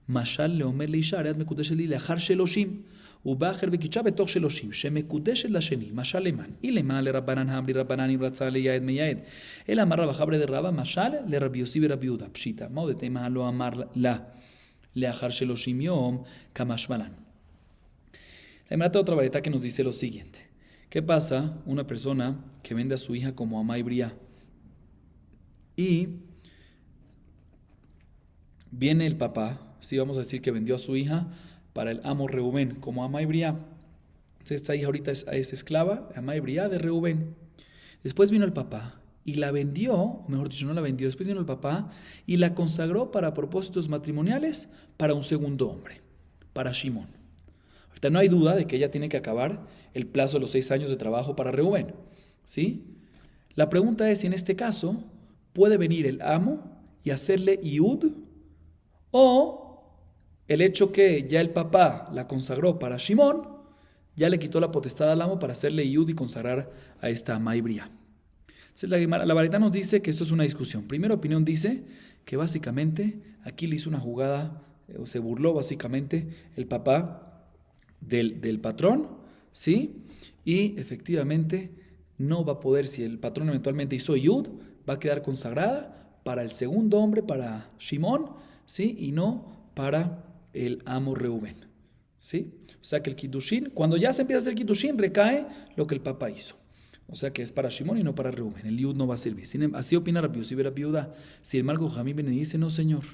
משל לאומר לאישה, הרי את מקודשת לי לאחר 30. ובא אחר וקידשה בתוך 30, שמקודשת לשני, משל למען. אילמה לרבנן המרי רבנן אם רצה לייעד מייעד. אלא אמר רבא חברי דרבא, משל לרבי יוסי ורבי יהודה. פשיטא, מה עוד תימא לא אמר לה, לאחar 30 יום, כמשמע לן. La otra vareta que nos dice lo siguiente. ¿Qué pasa? Una persona que vende a su hija como Amá y Briá. Y viene el papá, sí, vamos a decir que vendió a su hija para el amo Reubén como Amá y Briá. Entonces esta hija ahorita es esclava, Amá y Briá de Reubén. Después vino el papá y la vendió, o mejor dicho, no la vendió, después vino el papá y la consagró para propósitos matrimoniales para un segundo hombre, para Shimón. Ahorita no hay duda de que ella tiene que acabar el plazo de los 6 años de trabajo para Reubén, ¿sí? La pregunta es si en este caso puede venir el amo y hacerle iud, o el hecho que ya el papá la consagró para Shimón, ya le quitó la potestad al amo para hacerle iud y consagrar a esta Amá y Briá. Entonces la Baraita nos dice que esto es una discusión. Primera opinión dice que básicamente aquí le hizo una jugada, o se burló básicamente el papá del patrón, ¿sí? Y efectivamente no va a poder, si el patrón eventualmente hizo yud, va a quedar consagrada para el segundo hombre, para Shimón, ¿sí? Y no para el amo Reubén, ¿sí? O sea que el kiddushin, cuando ya se empieza a hacer kiddushin, recae lo que el papá hizo. O sea que es para Shimón y no para Reubén. El yud no va a servir. Así opina Rabbi Yossi ber Rabbi Yehuda. Si el Marco Jamí viene y dice, no señor,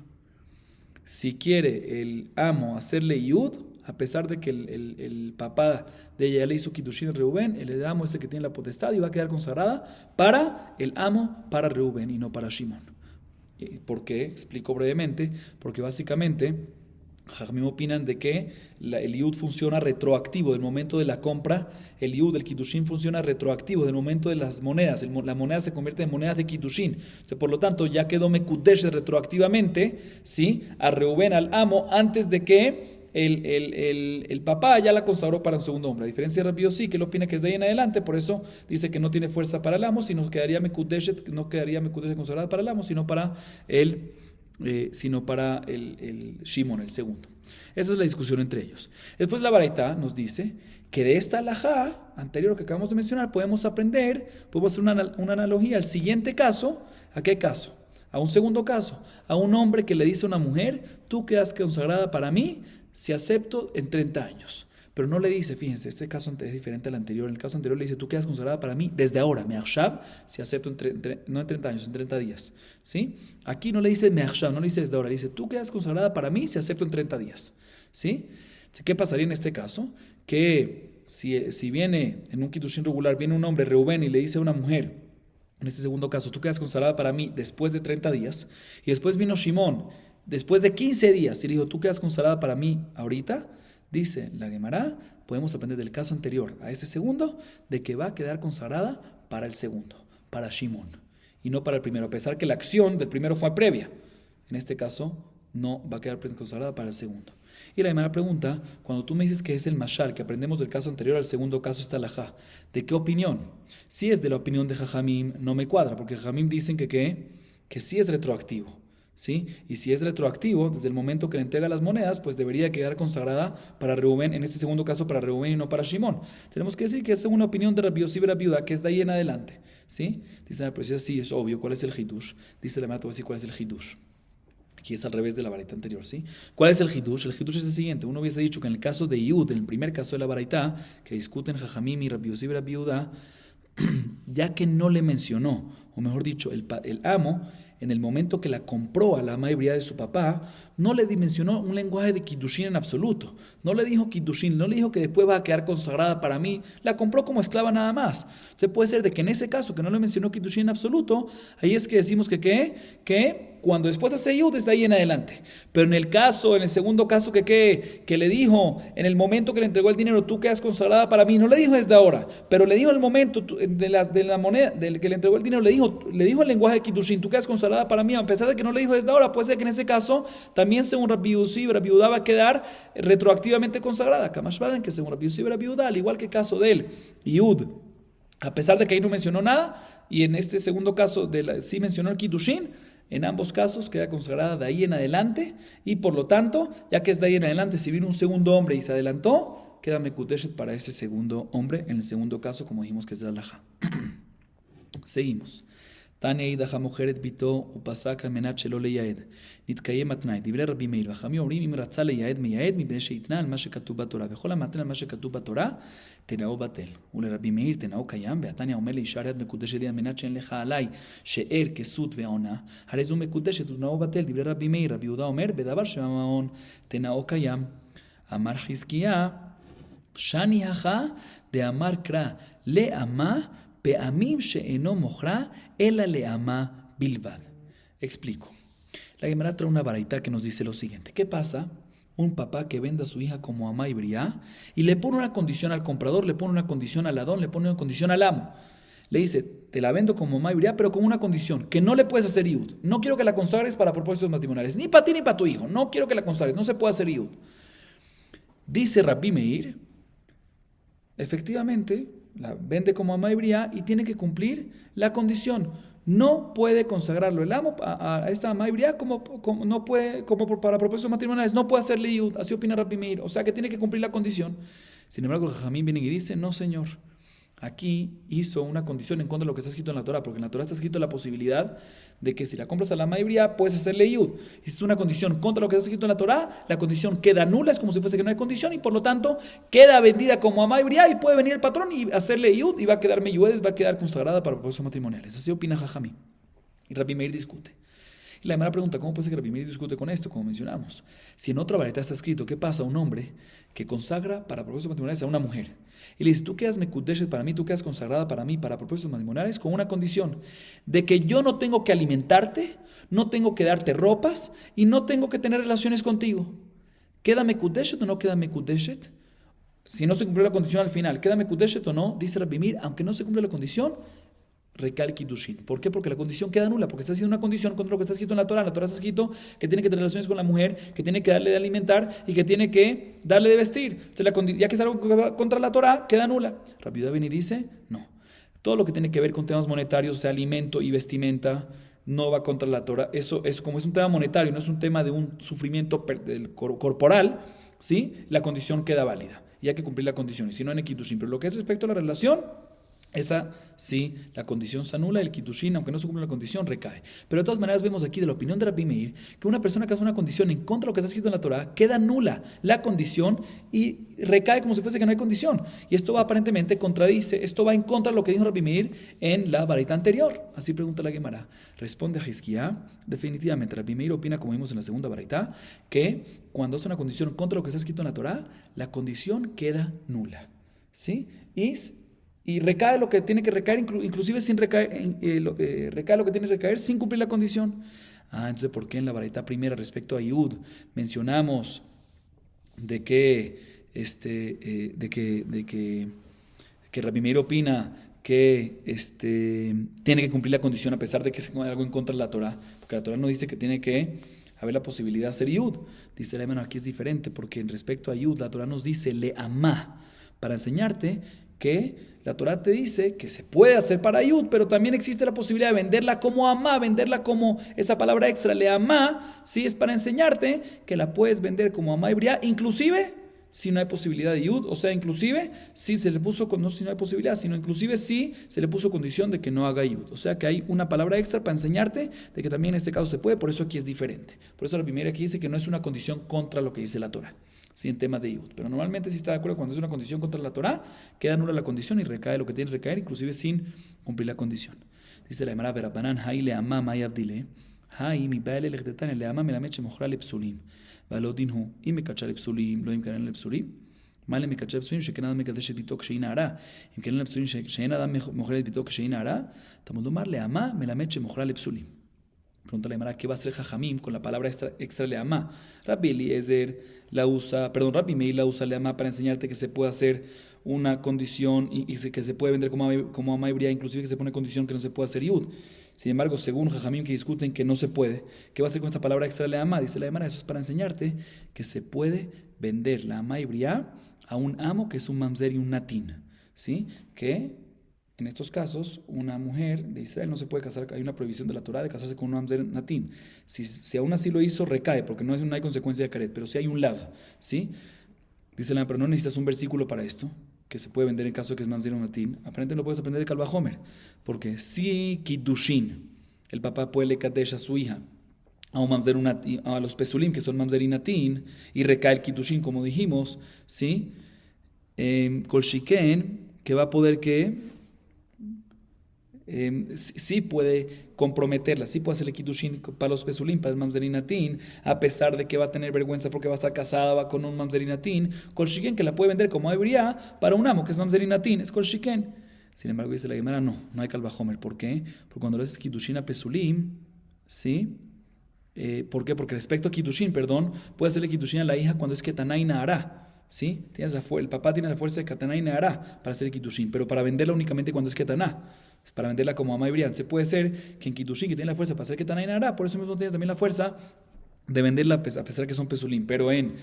si quiere el amo hacerle yud, a pesar de que el papá de ella le hizo kiddushin a Reubén, el amo es el que tiene la potestad y va a quedar consagrada para el amo, para Reubén y no para Shimón. ¿Por qué? Explico brevemente. Porque básicamente Jajamim opinan de que el yud funciona retroactivo del momento de la compra. El yud, el kiddushin, funciona retroactivo del momento de las monedas. La moneda se convierte en monedas de kiddushin. O sea, por lo tanto, ya quedó mekudesh retroactivamente, ¿sí?, a Reubén, al amo, antes de que el papá ya la consagró para un segundo hombre. A diferencia de Rabbi Yossi, que él opina que es de ahí en adelante, por eso dice que no tiene fuerza para el amo, sino quedaría mekudesh consagrada para el amo, sino para el Shimón, el segundo. Esa es la discusión entre ellos. Después la Baraita nos dice que de esta halajá anterior que acabamos de mencionar podemos hacer una analogía al siguiente caso. ¿A qué caso? A un segundo caso, a un hombre que le dice a una mujer, tú quedas consagrada para mí si acepto en 30 años. Pero no le dice, fíjense, este caso es diferente al anterior. En el caso anterior le dice, tú quedas consagrada para mí desde ahora, me'achshav, si acepto no en 30 años, en 30 días. ¿Sí? Aquí no le dice me'achshav, no le dice desde ahora, le dice, tú quedas consagrada para mí si acepto en 30 días. ¿Sí? ¿Qué pasaría en este caso? Que si viene en un kiddushin regular, viene un hombre, Reubén, y le dice a una mujer, en este segundo caso, tú quedas consagrada para mí después de 30 días, y después vino Shimón, después de 15 días, y le dijo, tú quedas consagrada para mí ahorita, dice la Gemara, podemos aprender del caso anterior a ese segundo, de que va a quedar consagrada para el segundo, para Shimón, y no para el primero, a pesar que la acción del primero fue previa. En este caso, no va a quedar consagrada para el segundo. Y la Gemara pregunta, cuando tú me dices que es el mashal, que aprendemos del caso anterior al segundo caso, está halajá, ¿de qué opinión? Si es de la opinión de Jajamim, no me cuadra, porque Jajamim dicen que sí es retroactivo, ¿sí? Y si es retroactivo, desde el momento que le entrega las monedas, pues debería quedar consagrada para Reubén, en este segundo caso para Reubén y no para Shimón. Tenemos que decir que es una opinión de Rabbi Yossi ber Rabbi Yehuda, que es de ahí en adelante, ¿sí? Dice la poesía, sí, es obvio, ¿cuál es el hidush? Dice la Gemara, te voy a decir cuál es el hidush. Aquí es al revés de la baraita anterior, ¿sí? ¿Cuál es el hidush? El hidush es el siguiente. Uno hubiese dicho que en el caso de Yud, en el primer caso de la baraita, que discuten Jajamim y Rabbi Yossi ber Rabbi Yehuda, ya que no le mencionó, o mejor dicho, el amo, en el momento que la compró a la Amá y Briá de su papá, no le dimensionó un lenguaje de kiddushin en absoluto. No le dijo kiddushin, no le dijo que después va a quedar consagrada para mí. La compró como esclava nada más. Entonces puede ser de que en ese caso, que no le mencionó kiddushin en absoluto, ahí es que decimos que cuando después hace yud, está ahí en adelante. Pero en el segundo caso que le dijo, en el momento que le entregó el dinero, tú quedas consagrada para mí, no le dijo desde ahora, pero le dijo el momento de la moneda, del que le entregó el dinero, le dijo el lenguaje de kiddushin, tú quedas consagrada para mí, a pesar de que no le dijo desde ahora, puede ser que en ese caso, también según Rabbi Yossi ber Rabbi Yehuda va a quedar retroactivamente consagrada. Kamashvaran, que según Rabbi Yossi ber Rabbi Yehuda, al igual que el caso de él, yud, A pesar de que ahí no mencionó nada, y en este segundo caso sí mencionó el Kiddushin, en ambos casos queda consagrada de ahí en adelante, y por lo tanto, ya que es de ahí en adelante, si vino un segundo hombre y se adelantó, queda Mekudeshet para ese segundo hombre, en el segundo caso, como dijimos que es la halajá. Seguimos. Tania Idaha Mojeret Bito Upasaka Menach lo leyaed. Nitkayem atnai. Dibre Rabbi Meir. Vajami Omrim im ratza leyaed meyaed mipnei sheitna al ma shekatuv batorah. Vechol hamatna al ma shekatuv batorah tenao batel. Ule Rabbi Meir tenao kayam. Ve'atania omer leishar yad mekudeshet yad menach en lecha alai she'er kesut ve'ona. Harei zu mekudeshet tenao batel. Dibre Rabbi Meir. Rabbi Yehuda omer bedavar shemamaon tenao kayam. Amar Hizkiah shani hacha de amar kra le'ama pe'amim she'eno mochra ela le'ama bilvad. Explico. La Gemara trae una baraita que nos dice lo siguiente. ¿Qué pasa? Un papá que vende a su hija como amá y briá y le pone una condición al comprador, le pone una condición al ladrón, le pone una condición al amo. Le dice, te la vendo como amá y briá, pero con una condición, que no le puedes hacer iud. No quiero que la consagres para propósitos matrimoniales, ni para ti ni para tu hijo. No quiero que la consagres, no se puede hacer iud. Dice Rabbi Meir, efectivamente, la vende como amá y briá y tiene que cumplir la condición. No puede consagrarlo el amo a esta amá y briá no puede, para propósitos matrimoniales, no puede hacerle iud, así opina Rabbi Meir, o sea que tiene que cumplir la condición. Sin embargo, Jajamín viene y dice, no señor, aquí hizo una condición en contra de lo que está escrito en la Torah, porque en la Torah está escrito la posibilidad de que si la compras a la amá y briá puedes hacerle iud. Y si es una condición contra lo que está escrito en la Torah, la condición queda nula, es como si fuese que no hay condición y por lo tanto queda vendida como amá y briá y puede venir el patrón y hacerle iud y va a quedar meyuedes, va a quedar consagrada para propósitos matrimoniales. Así opina Jajamín. Y Rabbi Meir discute. Y la Gemara pregunta, ¿cómo puede ser que Rabbi Meir discute con esto? Como mencionamos. Si en otra vareta está escrito, ¿qué pasa a un hombre que consagra para propósitos matrimoniales a una mujer? Y le dice, tú quedas mekudeshet para mí, tú quedas consagrada para mí para propósitos matrimoniales con una condición de que yo no tengo que alimentarte, no tengo que darte ropas y no tengo que tener relaciones contigo. ¿Queda mekudeshet o no queda mekudeshet? Si no se cumplió la condición al final, ¿queda mekudeshet o no? Dice Rabbi Meir, aunque no se cumple la condición, recae el Kiddushin. ¿Por qué? Porque la condición queda nula, porque está haciendo una condición contra lo que está escrito en la Torah. En la Torah está escrito que tiene que tener relaciones con la mujer, que tiene que darle de alimentar y que tiene que darle de vestir. Entonces, ya que es algo que va contra la Torah, queda nula. Rabbi Yehuda viene y dice, no. Todo lo que tiene que ver con temas monetarios, o sea, alimento y vestimenta, no va contra la Torah. Eso como es un tema monetario, no es un tema de un sufrimiento corporal, ¿sí? La condición queda válida. Y hay que cumplir la condición, y si no en el Kiddushin. Pero lo que es respecto a la relación, esa sí, la condición se anula, el Kiddushin, aunque no se cumple la condición, recae. Pero de todas maneras vemos aquí de la opinión de Rabbi Meir que una persona que hace una condición en contra de lo que está escrito en la Torah, queda nula la condición y recae como si fuese que no hay condición. Y esto va aparentemente contradice, esto va en contra de lo que dijo Rabbi Meir en la baraita anterior. Así pregunta la Gemara. Responde a Hizkiah, definitivamente Rabbi Meir opina, como vimos en la segunda baraita, que cuando hace una condición contra lo que está escrito en la Torah, la condición queda nula. ¿Sí? Y recae lo que tiene que recaer, inclusive sin recaer, recae lo que tiene que recaer sin cumplir la condición. Entonces, ¿por qué en la baraita primera respecto a Yud mencionamos de que Rabbi Meir opina que tiene que cumplir la condición a pesar de que es algo en contra de la Torah? Porque la Torah no dice que tiene que haber la posibilidad de hacer Yud. Dice la hermano, aquí es diferente, porque en respecto a Yud, la Torah nos dice le amá, para enseñarte que la Torah te dice que se puede hacer para Yud, pero también existe la posibilidad de venderla como amá, venderla como esa palabra extra, le amá, ¿sí? Es para enseñarte que la puedes vender como amá y briá, inclusive si no hay posibilidad de Yud, o sea, inclusive si se le puso, no si no hay posibilidad, sino inclusive si se le puso condición de que no haga Yud. O sea que hay una palabra extra para enseñarte de que también en este caso se puede, por eso aquí es diferente. Por eso la primera aquí dice que no es una condición contra lo que dice la Torah, sí, en tema de Yud. Pero normalmente si está de acuerdo cuando es una condición contra la Torah, queda nula la condición y recae lo que tiene que recaer, inclusive sin cumplir la condición. Dice la Gemara, Berabanan, Hai le amá, Mai abdile, Hai mi baile lechtetan, le amá, me la meche mojra le psulim. Valodinhu, y me cachar psulim, lo imkaran le psulim. Male me cachar psulim, shekenada me kadesh bitok sheina ara. Imkaran le psulim, shekenada mojra bitok sheina ara. Tamudumar le amá, me la meche mojra le psulim. Pregunta la Gemara, ¿qué va a hacer Jajamim con la palabra extra leamá? Rabbi Meir la usa leamá para enseñarte que se puede hacer una condición y que se puede vender como amá y briá, inclusive que se pone condición que no se puede hacer yud. Sin embargo, según Jajamim que discuten que no se puede, ¿qué va a hacer con esta palabra extra leamá? Dice la Gemara, eso es para enseñarte que se puede vender la amá y briá a un amo que es un mamzer y un natín, ¿sí? Que En estos casos, una mujer de Israel no se puede casar, hay una prohibición de la Torah de casarse con un mamzer natín. Si aún así lo hizo, recae, porque no hay consecuencia de caret, pero si hay un lav, ¿sí? Dice la, pero no necesitas un versículo para esto, que se puede vender en caso de que es mamzer natín. Aparentemente lo puedes aprender de Kal Vajomer, porque si Kiddushin, el papá puede le kadesh a su hija, a un mamzer natín, a los pesulim, que son mamzer natín, y recae el Kiddushin, como dijimos, ¿sí? Kol shiken, que va a poder que sí puede comprometerla, sí puede hacerle kiddushin para los pesulim, para el mamzerinatín, a pesar de que va a tener vergüenza porque va a estar casada va con un mamzerinatín, kol shiken, que la puede vender como ebria para un amo que es mamzerinatín, es kol shiken. Sin embargo, dice la Gemara, no hay Kal Vajomer. ¿Por qué? Porque cuando le haces kiddushin a pesulim, ¿sí? ¿Por qué? Porque respecto a kiddushin, puede hacerle kiddushin a la hija cuando es ketanai nahara. ¿Sí? El papá tiene la fuerza de Kataná y Nehara para hacer Kiddushin, pero para venderla únicamente cuando es Ketaná, para venderla como ama y brián. Se puede ser que en Kiddushin, que tiene la fuerza para hacer Ketaná y Nehara, por eso mismo tiene también la fuerza de venderla a pesar de que son pesulim, pero en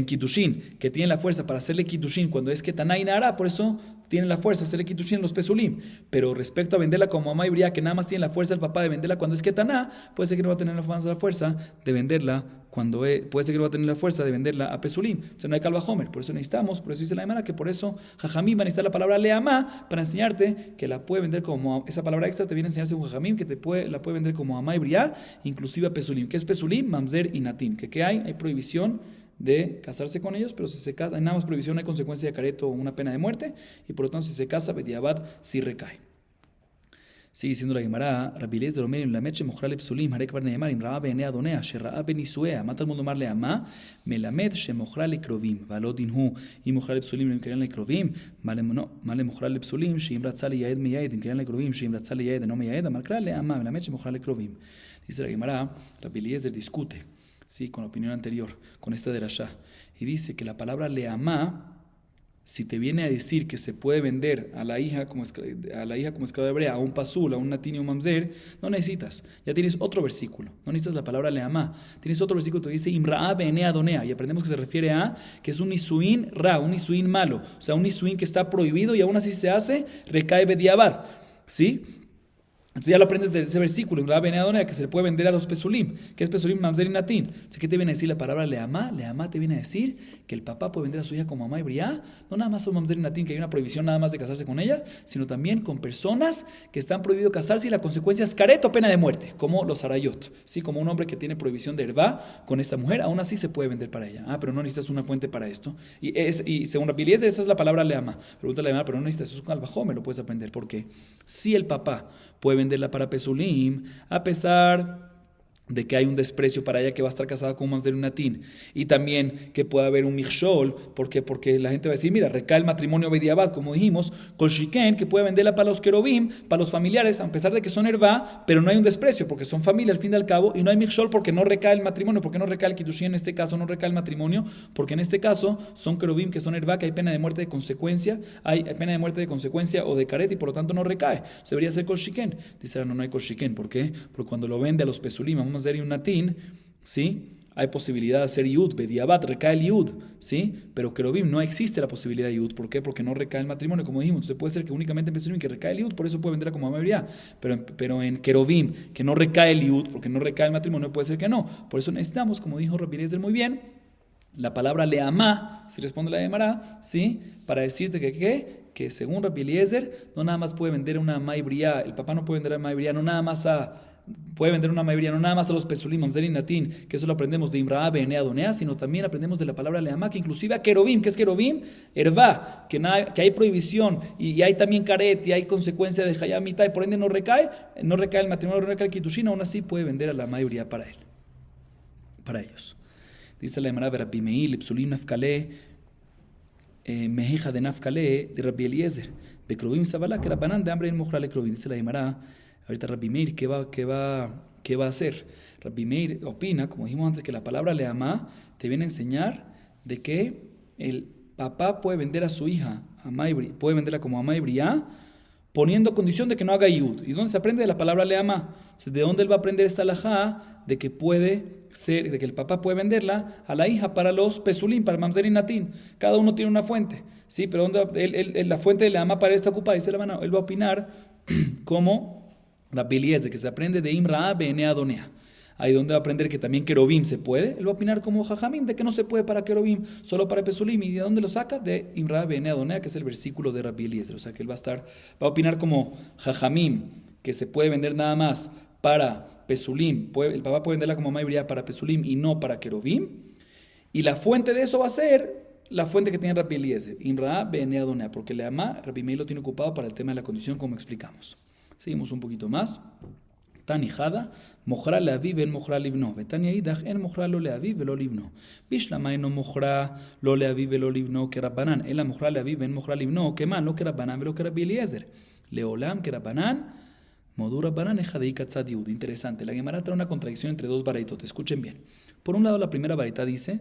Kiddushin, que tiene la fuerza para hacerle Kiddushin cuando es Ketaná y Nehara, por eso tiene la fuerza de hacerle Kiddushin en los pesulim. Pero respecto a venderla como ama y briá, que nada más tiene la fuerza el papá de venderla cuando es Ketaná, puede ser que no va a tener la fuerza de venderla puede ser que no va a tener la fuerza de venderla a pesulim. Entonces no hay Kal Vajomer. Por eso dice la Gemara que por eso Jajamim va a necesitar la palabra leamá para enseñarte que la puede vender como, esa palabra extra te viene a enseñarse un Jajamim que la puede vender como ama y briá, inclusive a pesulim. ¿Qué es pesulim? Mamzer y natín. ¿Qué hay? Hay prohibición de casarse con ellos, pero si se casa, hay nada más prohibición, hay consecuencia de careto o una pena de muerte, y por lo tanto si se casa, bediabad, sí recae. Sigue diciendo la Gemara, Rabbi Eliezer Omer im lamed shemochra lepsulim, harei kvar neemar im ra'a be'enei adonea, shera'a benisuea, מה תלמוד לומר לאמה? מלמד שמוכרה לקרובים, והלא דין הוא, אם מוכרה לפסולים אם קרן לקרובים, מה למוכרה לפסולים, שאם רצה לייעד מייעד, אם קרן לקרובים, שאם רצה לייעד אינו מייעד, אמר כלל לאמה, מלמד שמוכרה לקרובים. Dice la Gemara, Rabbi Eliezer discute, sí, con la opinión anterior, con esta de Rasha, y dice que la palabra leamá, si te viene a decir que se puede vender a la hija como esclava hebrea, a un pasul, a un natín y un mamzer, no necesitas. Ya tienes otro versículo. No necesitas la palabra leamá. Tienes otro versículo que dice imra'a be'enei adonea. Y aprendemos que se refiere a que es un nisuín ra, un nisuín malo. O sea, un nisuín que está prohibido y aún así se hace, recae bediabad. ¿Sí? Entonces ya lo aprendes de ese versículo, que se le puede vender a los pesulim. ¿Qué es pesulim? Mamzer y natín. Entonces, ¿qué te viene a decir la palabra leamá? Leamá te viene a decir que el papá puede vender a su hija como mamá y briá, no nada más a mamzer y natín, que hay una prohibición nada más de casarse con ellas, sino también con personas que están prohibido casarse y la consecuencia es caret o pena de muerte, como los arayot. ¿Sí? Como un hombre que tiene prohibición de herbá con esta mujer, aún así se puede vender para ella. Pero no necesitas una fuente para esto. Y según Rabbi Eliezer, esa es la palabra leamá. Pregunta la pero no necesitas, eso es un Kal Vajomer, lo puedes aprender. ¿Por qué? Si el papá puede venderla para pesulim, a pesar de que hay un desprecio para ella que va a estar casada con un mamzer y un natín, y también que pueda haber un michshol, porque la gente va a decir, mira, recae el matrimonio bediabad, como dijimos, kol shiken, que puede venderla para los querubim, para los familiares, a pesar de que son hervá, pero no hay un desprecio, porque son familia al fin y al cabo, y no hay michshol porque no recae el matrimonio, porque no recae el kiddushin en este caso, no recae el matrimonio, porque en este caso son querubim que son hervá, que hay pena de muerte de consecuencia, hay pena de muerte de consecuencia o de caret, y por lo tanto no recae. Se debería ser kol shiken. Dice, no hay kol shiken. ¿Por qué? Porque cuando lo vende a los pesulim, vamos a hacer un natín, ¿sí? Hay posibilidad de hacer yud, bediabad, recae el yud, ¿sí? Pero querubim no existe la posibilidad de yud. ¿Por qué? Porque no recae el matrimonio, como dijimos. Entonces puede ser que únicamente en pesulim que recae el yud, por eso puede venderla como mayoría. Pero en querubim, que no recae el yud, porque no recae el matrimonio, puede ser que no. Por eso necesitamos, como dijo Rabbi Eliezer muy bien, la palabra leamá, si responde la Gemara, ¿sí? Para decirte que según Rabbi Eliezer, no nada más puede vender una maibría, el papá no puede vender una maibría, no nada más puede vender una maibría, no nada más a los pesulim, mamzer y natín, que eso lo aprendemos de imra'a be'enei adonea, sino también aprendemos de la palabra leamá, que inclusive a querubim, ¿qué es querubim? Hervá, que hay prohibición, y hay también caret, y hay consecuencia de hayam mitad, y por ende no recae el matrimonio, no recae el kiddushin, aún así puede vender a la maibría para ellos. Dice la Gemara de Rabbi Meir, psulim nafkale, mejija de nafkale, de Rabbi Eliezer, bekrubim sabalá, que rabanán de hambre en mochra le krubim. Dice la Gemara, ahorita Rabbi Meir, ¿qué va a hacer? Rabbi Meir opina, como dijimos antes, que la palabra leamá te viene a enseñar de que el papá puede vender a su hija, puede venderla como amá y briá, poniendo condición de que no haga Yud. ¿Y dónde se aprende? De la palabra Leamá. ¿De dónde él va a aprender esta alajá? De que puede ser, de que el papá puede venderla a la hija para los pesulín, para mamzer y natín. Cada uno tiene una fuente, ¿sí? Pero la fuente de Leamá para esta ocupada, dice la mano, él va a opinar como Rabbi Eliezer, de que se aprende de Imra Bene Adonea. Ahí donde va a aprender que también querubim se puede, él va a opinar como Jajamim, de que no se puede para querubim, solo para pesulim. ¿Y de dónde lo saca? De Imra Bene Adonea, que es el versículo de Rabbi Eliezer. O sea que él va a opinar como Jajamim, que se puede vender nada más para pesulim. El papá puede venderla como maibría para pesulim y no para querubim. Y la fuente de eso va a ser la fuente que tiene Rabbi Eliezer, Imra Bene Adonea, porque le ama, Rabbi Meir lo tiene ocupado para el tema de la condición, como explicamos. Seguimos un poquito más. Tanijada, mojra le aviv en mojra libno. Betania idach en mojra lo le aviv velo libno. Bishlama en mojra lo le aviv velo libno que Rabbanan. En la mojra le aviv en mojra libno que man lo que Rabbanan velo que Rabbi Eliezer. Leolam que Rabbanan, modu Rabbanan ejadei katzad yud. Interesante. La Gemara trae una contradicción entre dos baraitot. Escuchen bien. Por un lado, la primera baraita dice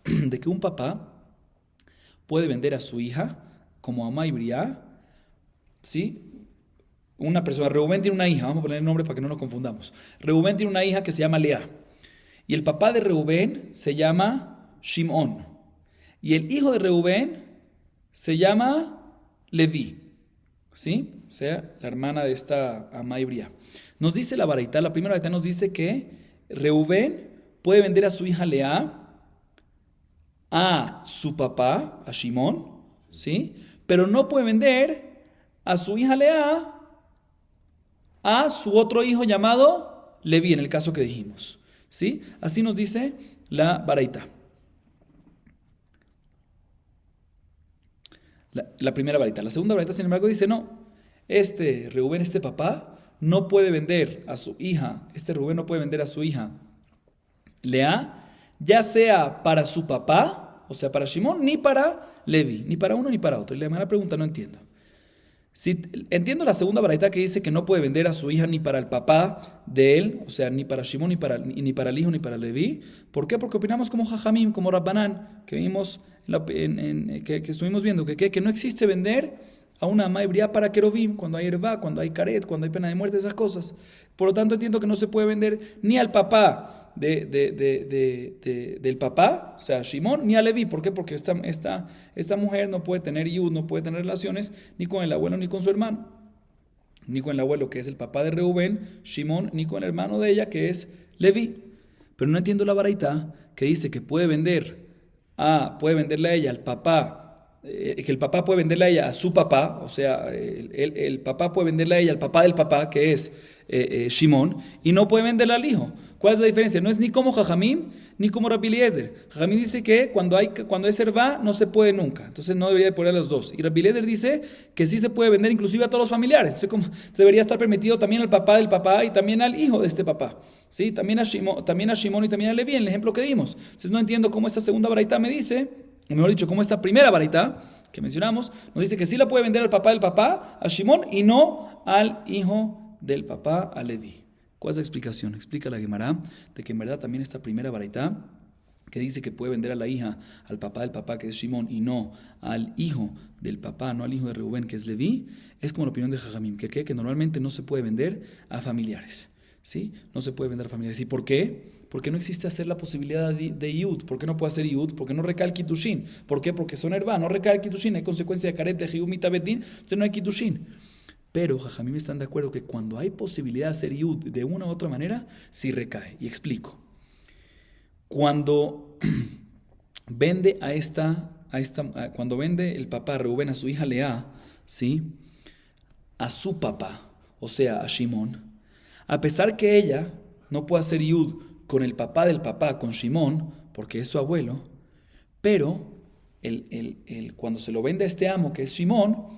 de que un papá puede vender a su hija como Amá y Briá, ¿sí? Una persona, Reubén tiene una hija, vamos a poner el nombre para que no nos confundamos. Reubén tiene una hija que se llama Lea. Y el papá de Reubén se llama Shimón. Y el hijo de Reubén se llama Leví. ¿Sí? O sea, la hermana de esta Amá y Briá. Nos dice la baraita, la primera baraita nos dice que Reubén puede vender a su hija Lea a su papá, a Shimón, ¿sí? Pero no puede vender a su hija Lea a su otro hijo llamado Leví, en el caso que dijimos, ¿sí? Así nos dice la baraita. La primera baraita. La segunda baraita, sin embargo, dice no. Reubén, este papá, no puede vender a su hija, Reubén no puede vender a su hija Lea, ya sea para su papá, o sea, para Shimón, ni para Leví, ni para uno ni para otro. Y la primera pregunta no entiendo. Si entiendo la segunda baraita que dice que no puede vender a su hija ni para el papá de él, o sea, ni para Shimón, ni para el hijo, ni para Leví. ¿Por qué? Porque opinamos como Jajamim, como Rabbanán, que vimos que estuvimos viendo, que no existe vender a una Amá y Briá para querubim, cuando hay hervá, cuando hay caret, cuando hay pena de muerte, esas cosas. Por lo tanto, entiendo que no se puede vender ni al papá del papá, o sea, Shimón, ni a Leví. ¿Por qué? Porque esta mujer no puede tener yud, no puede tener relaciones ni con el abuelo ni con su hermano, ni con el abuelo que es el papá de Reubén, Shimón, ni con el hermano de ella que es Leví. Pero no entiendo la baraita que dice que puede venderle a ella al papá, que el papá puede venderle a ella a su papá, o sea, el papá puede venderle a ella al papá del papá, que es Shimón, y no puede venderle al hijo. ¿Cuál es la diferencia? No es ni como Jajamim, ni como Rabbi Eliezer. Jajamim dice que cuando es hervá, no se puede nunca. Entonces no debería de poner a los dos. Y Rabbi Eliezer dice que sí se puede vender inclusive a todos los familiares. Entonces debería estar permitido también al papá del papá y también al hijo de este papá. ¿Sí? También a Shimón y también a Leví, en el ejemplo que dimos. Entonces no entiendo cómo esta segunda baraita me dice, o mejor dicho, cómo esta primera baraita que mencionamos, nos dice que sí la puede vender al papá del papá, a Shimón, y no al hijo del papá, a Leví. ¿Cuál es la explicación? Explica la Gemara de que en verdad también esta primera baraita que dice que puede vender a la hija al papá del papá, que es Shimón, y no al hijo del papá, no al hijo de Reubén, que es Leví, es como la opinión de Jajamim, que normalmente no se puede vender a familiares, ¿sí? No se puede vender a familiares. ¿Y por qué? Porque no existe hacer la posibilidad de Yud. ¿Por qué no puede hacer Yud? Porque no recae el Kitushin. ¿Por qué? Porque son hervá, no recae el Kitushin, hay consecuencia de caret de Jehumita Betin, entonces no hay Kitushin. Pero Jajamim están de acuerdo que cuando hay posibilidad de hacer Yud de una u otra manera, sí recae. Y explico. Cuando vende cuando vende el papá Reubén a su hija Lea, ¿sí? A su papá, o sea, a Shimón, a pesar que ella no puede hacer Yud con el papá del papá, con Shimón, porque es su abuelo, pero cuando se lo vende a este amo, que es Shimón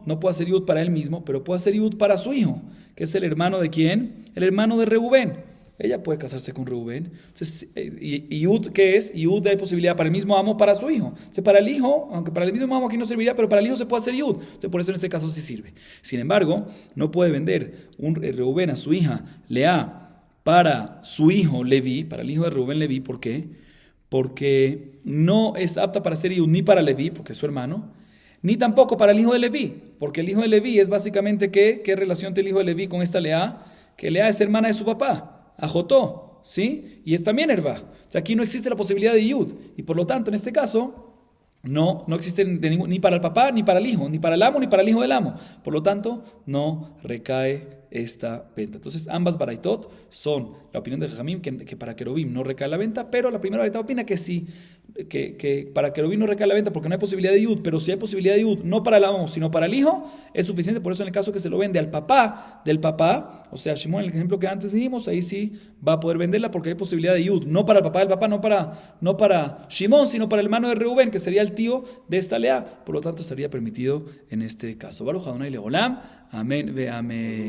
no puede hacer Yud para él mismo, pero puede hacer Yud para su hijo, que es el hermano de ¿quién? El hermano de Reubén. Ella puede casarse con Reubén. Entonces, ¿y Yud qué es? Yud hay posibilidad para el mismo amo, para su hijo. Entonces, para el hijo, aunque para el mismo amo aquí no serviría, pero para el hijo se puede hacer Yud. Entonces, por eso en este caso sí sirve. Sin embargo, no puede vender Reubén a su hija Lea para su hijo Leví, para el hijo de Reubén Leví. ¿Por qué? Porque no es apta para hacer Yud ni para Leví, porque es su hermano, ni tampoco para el hijo de Leví, Porque el hijo de Leví es básicamente ¿qué relación tiene el hijo de Leví con esta Lea? Que Lea es hermana de su papá, Ajotó, ¿sí? Y es también Herba. O sea, aquí no existe la posibilidad de Yud. Y por lo tanto, en este caso, no existe ni para el papá, ni para el hijo, ni para el amo, ni para el hijo del amo. Por lo tanto, no recae esta venta. Entonces, ambas baraitot son la opinión de Jajamim que para Kerubim no recae la venta, pero la primera baraita opina que sí, que para Kerubim no recae la venta porque no hay posibilidad de Yud, pero si hay posibilidad de Yud, no para el amo, sino para el hijo, es suficiente. Por eso, en el caso que se lo vende al papá del papá, o sea, Shimon, el ejemplo que antes dijimos, ahí sí va a poder venderla porque hay posibilidad de Yud, no para el papá del papá, no para Shimon, sino para el hermano de Reubén, que sería el tío de esta Lea. Por lo tanto, estaría permitido en este caso. Baruch Adonai Leolam. Amén ve amén.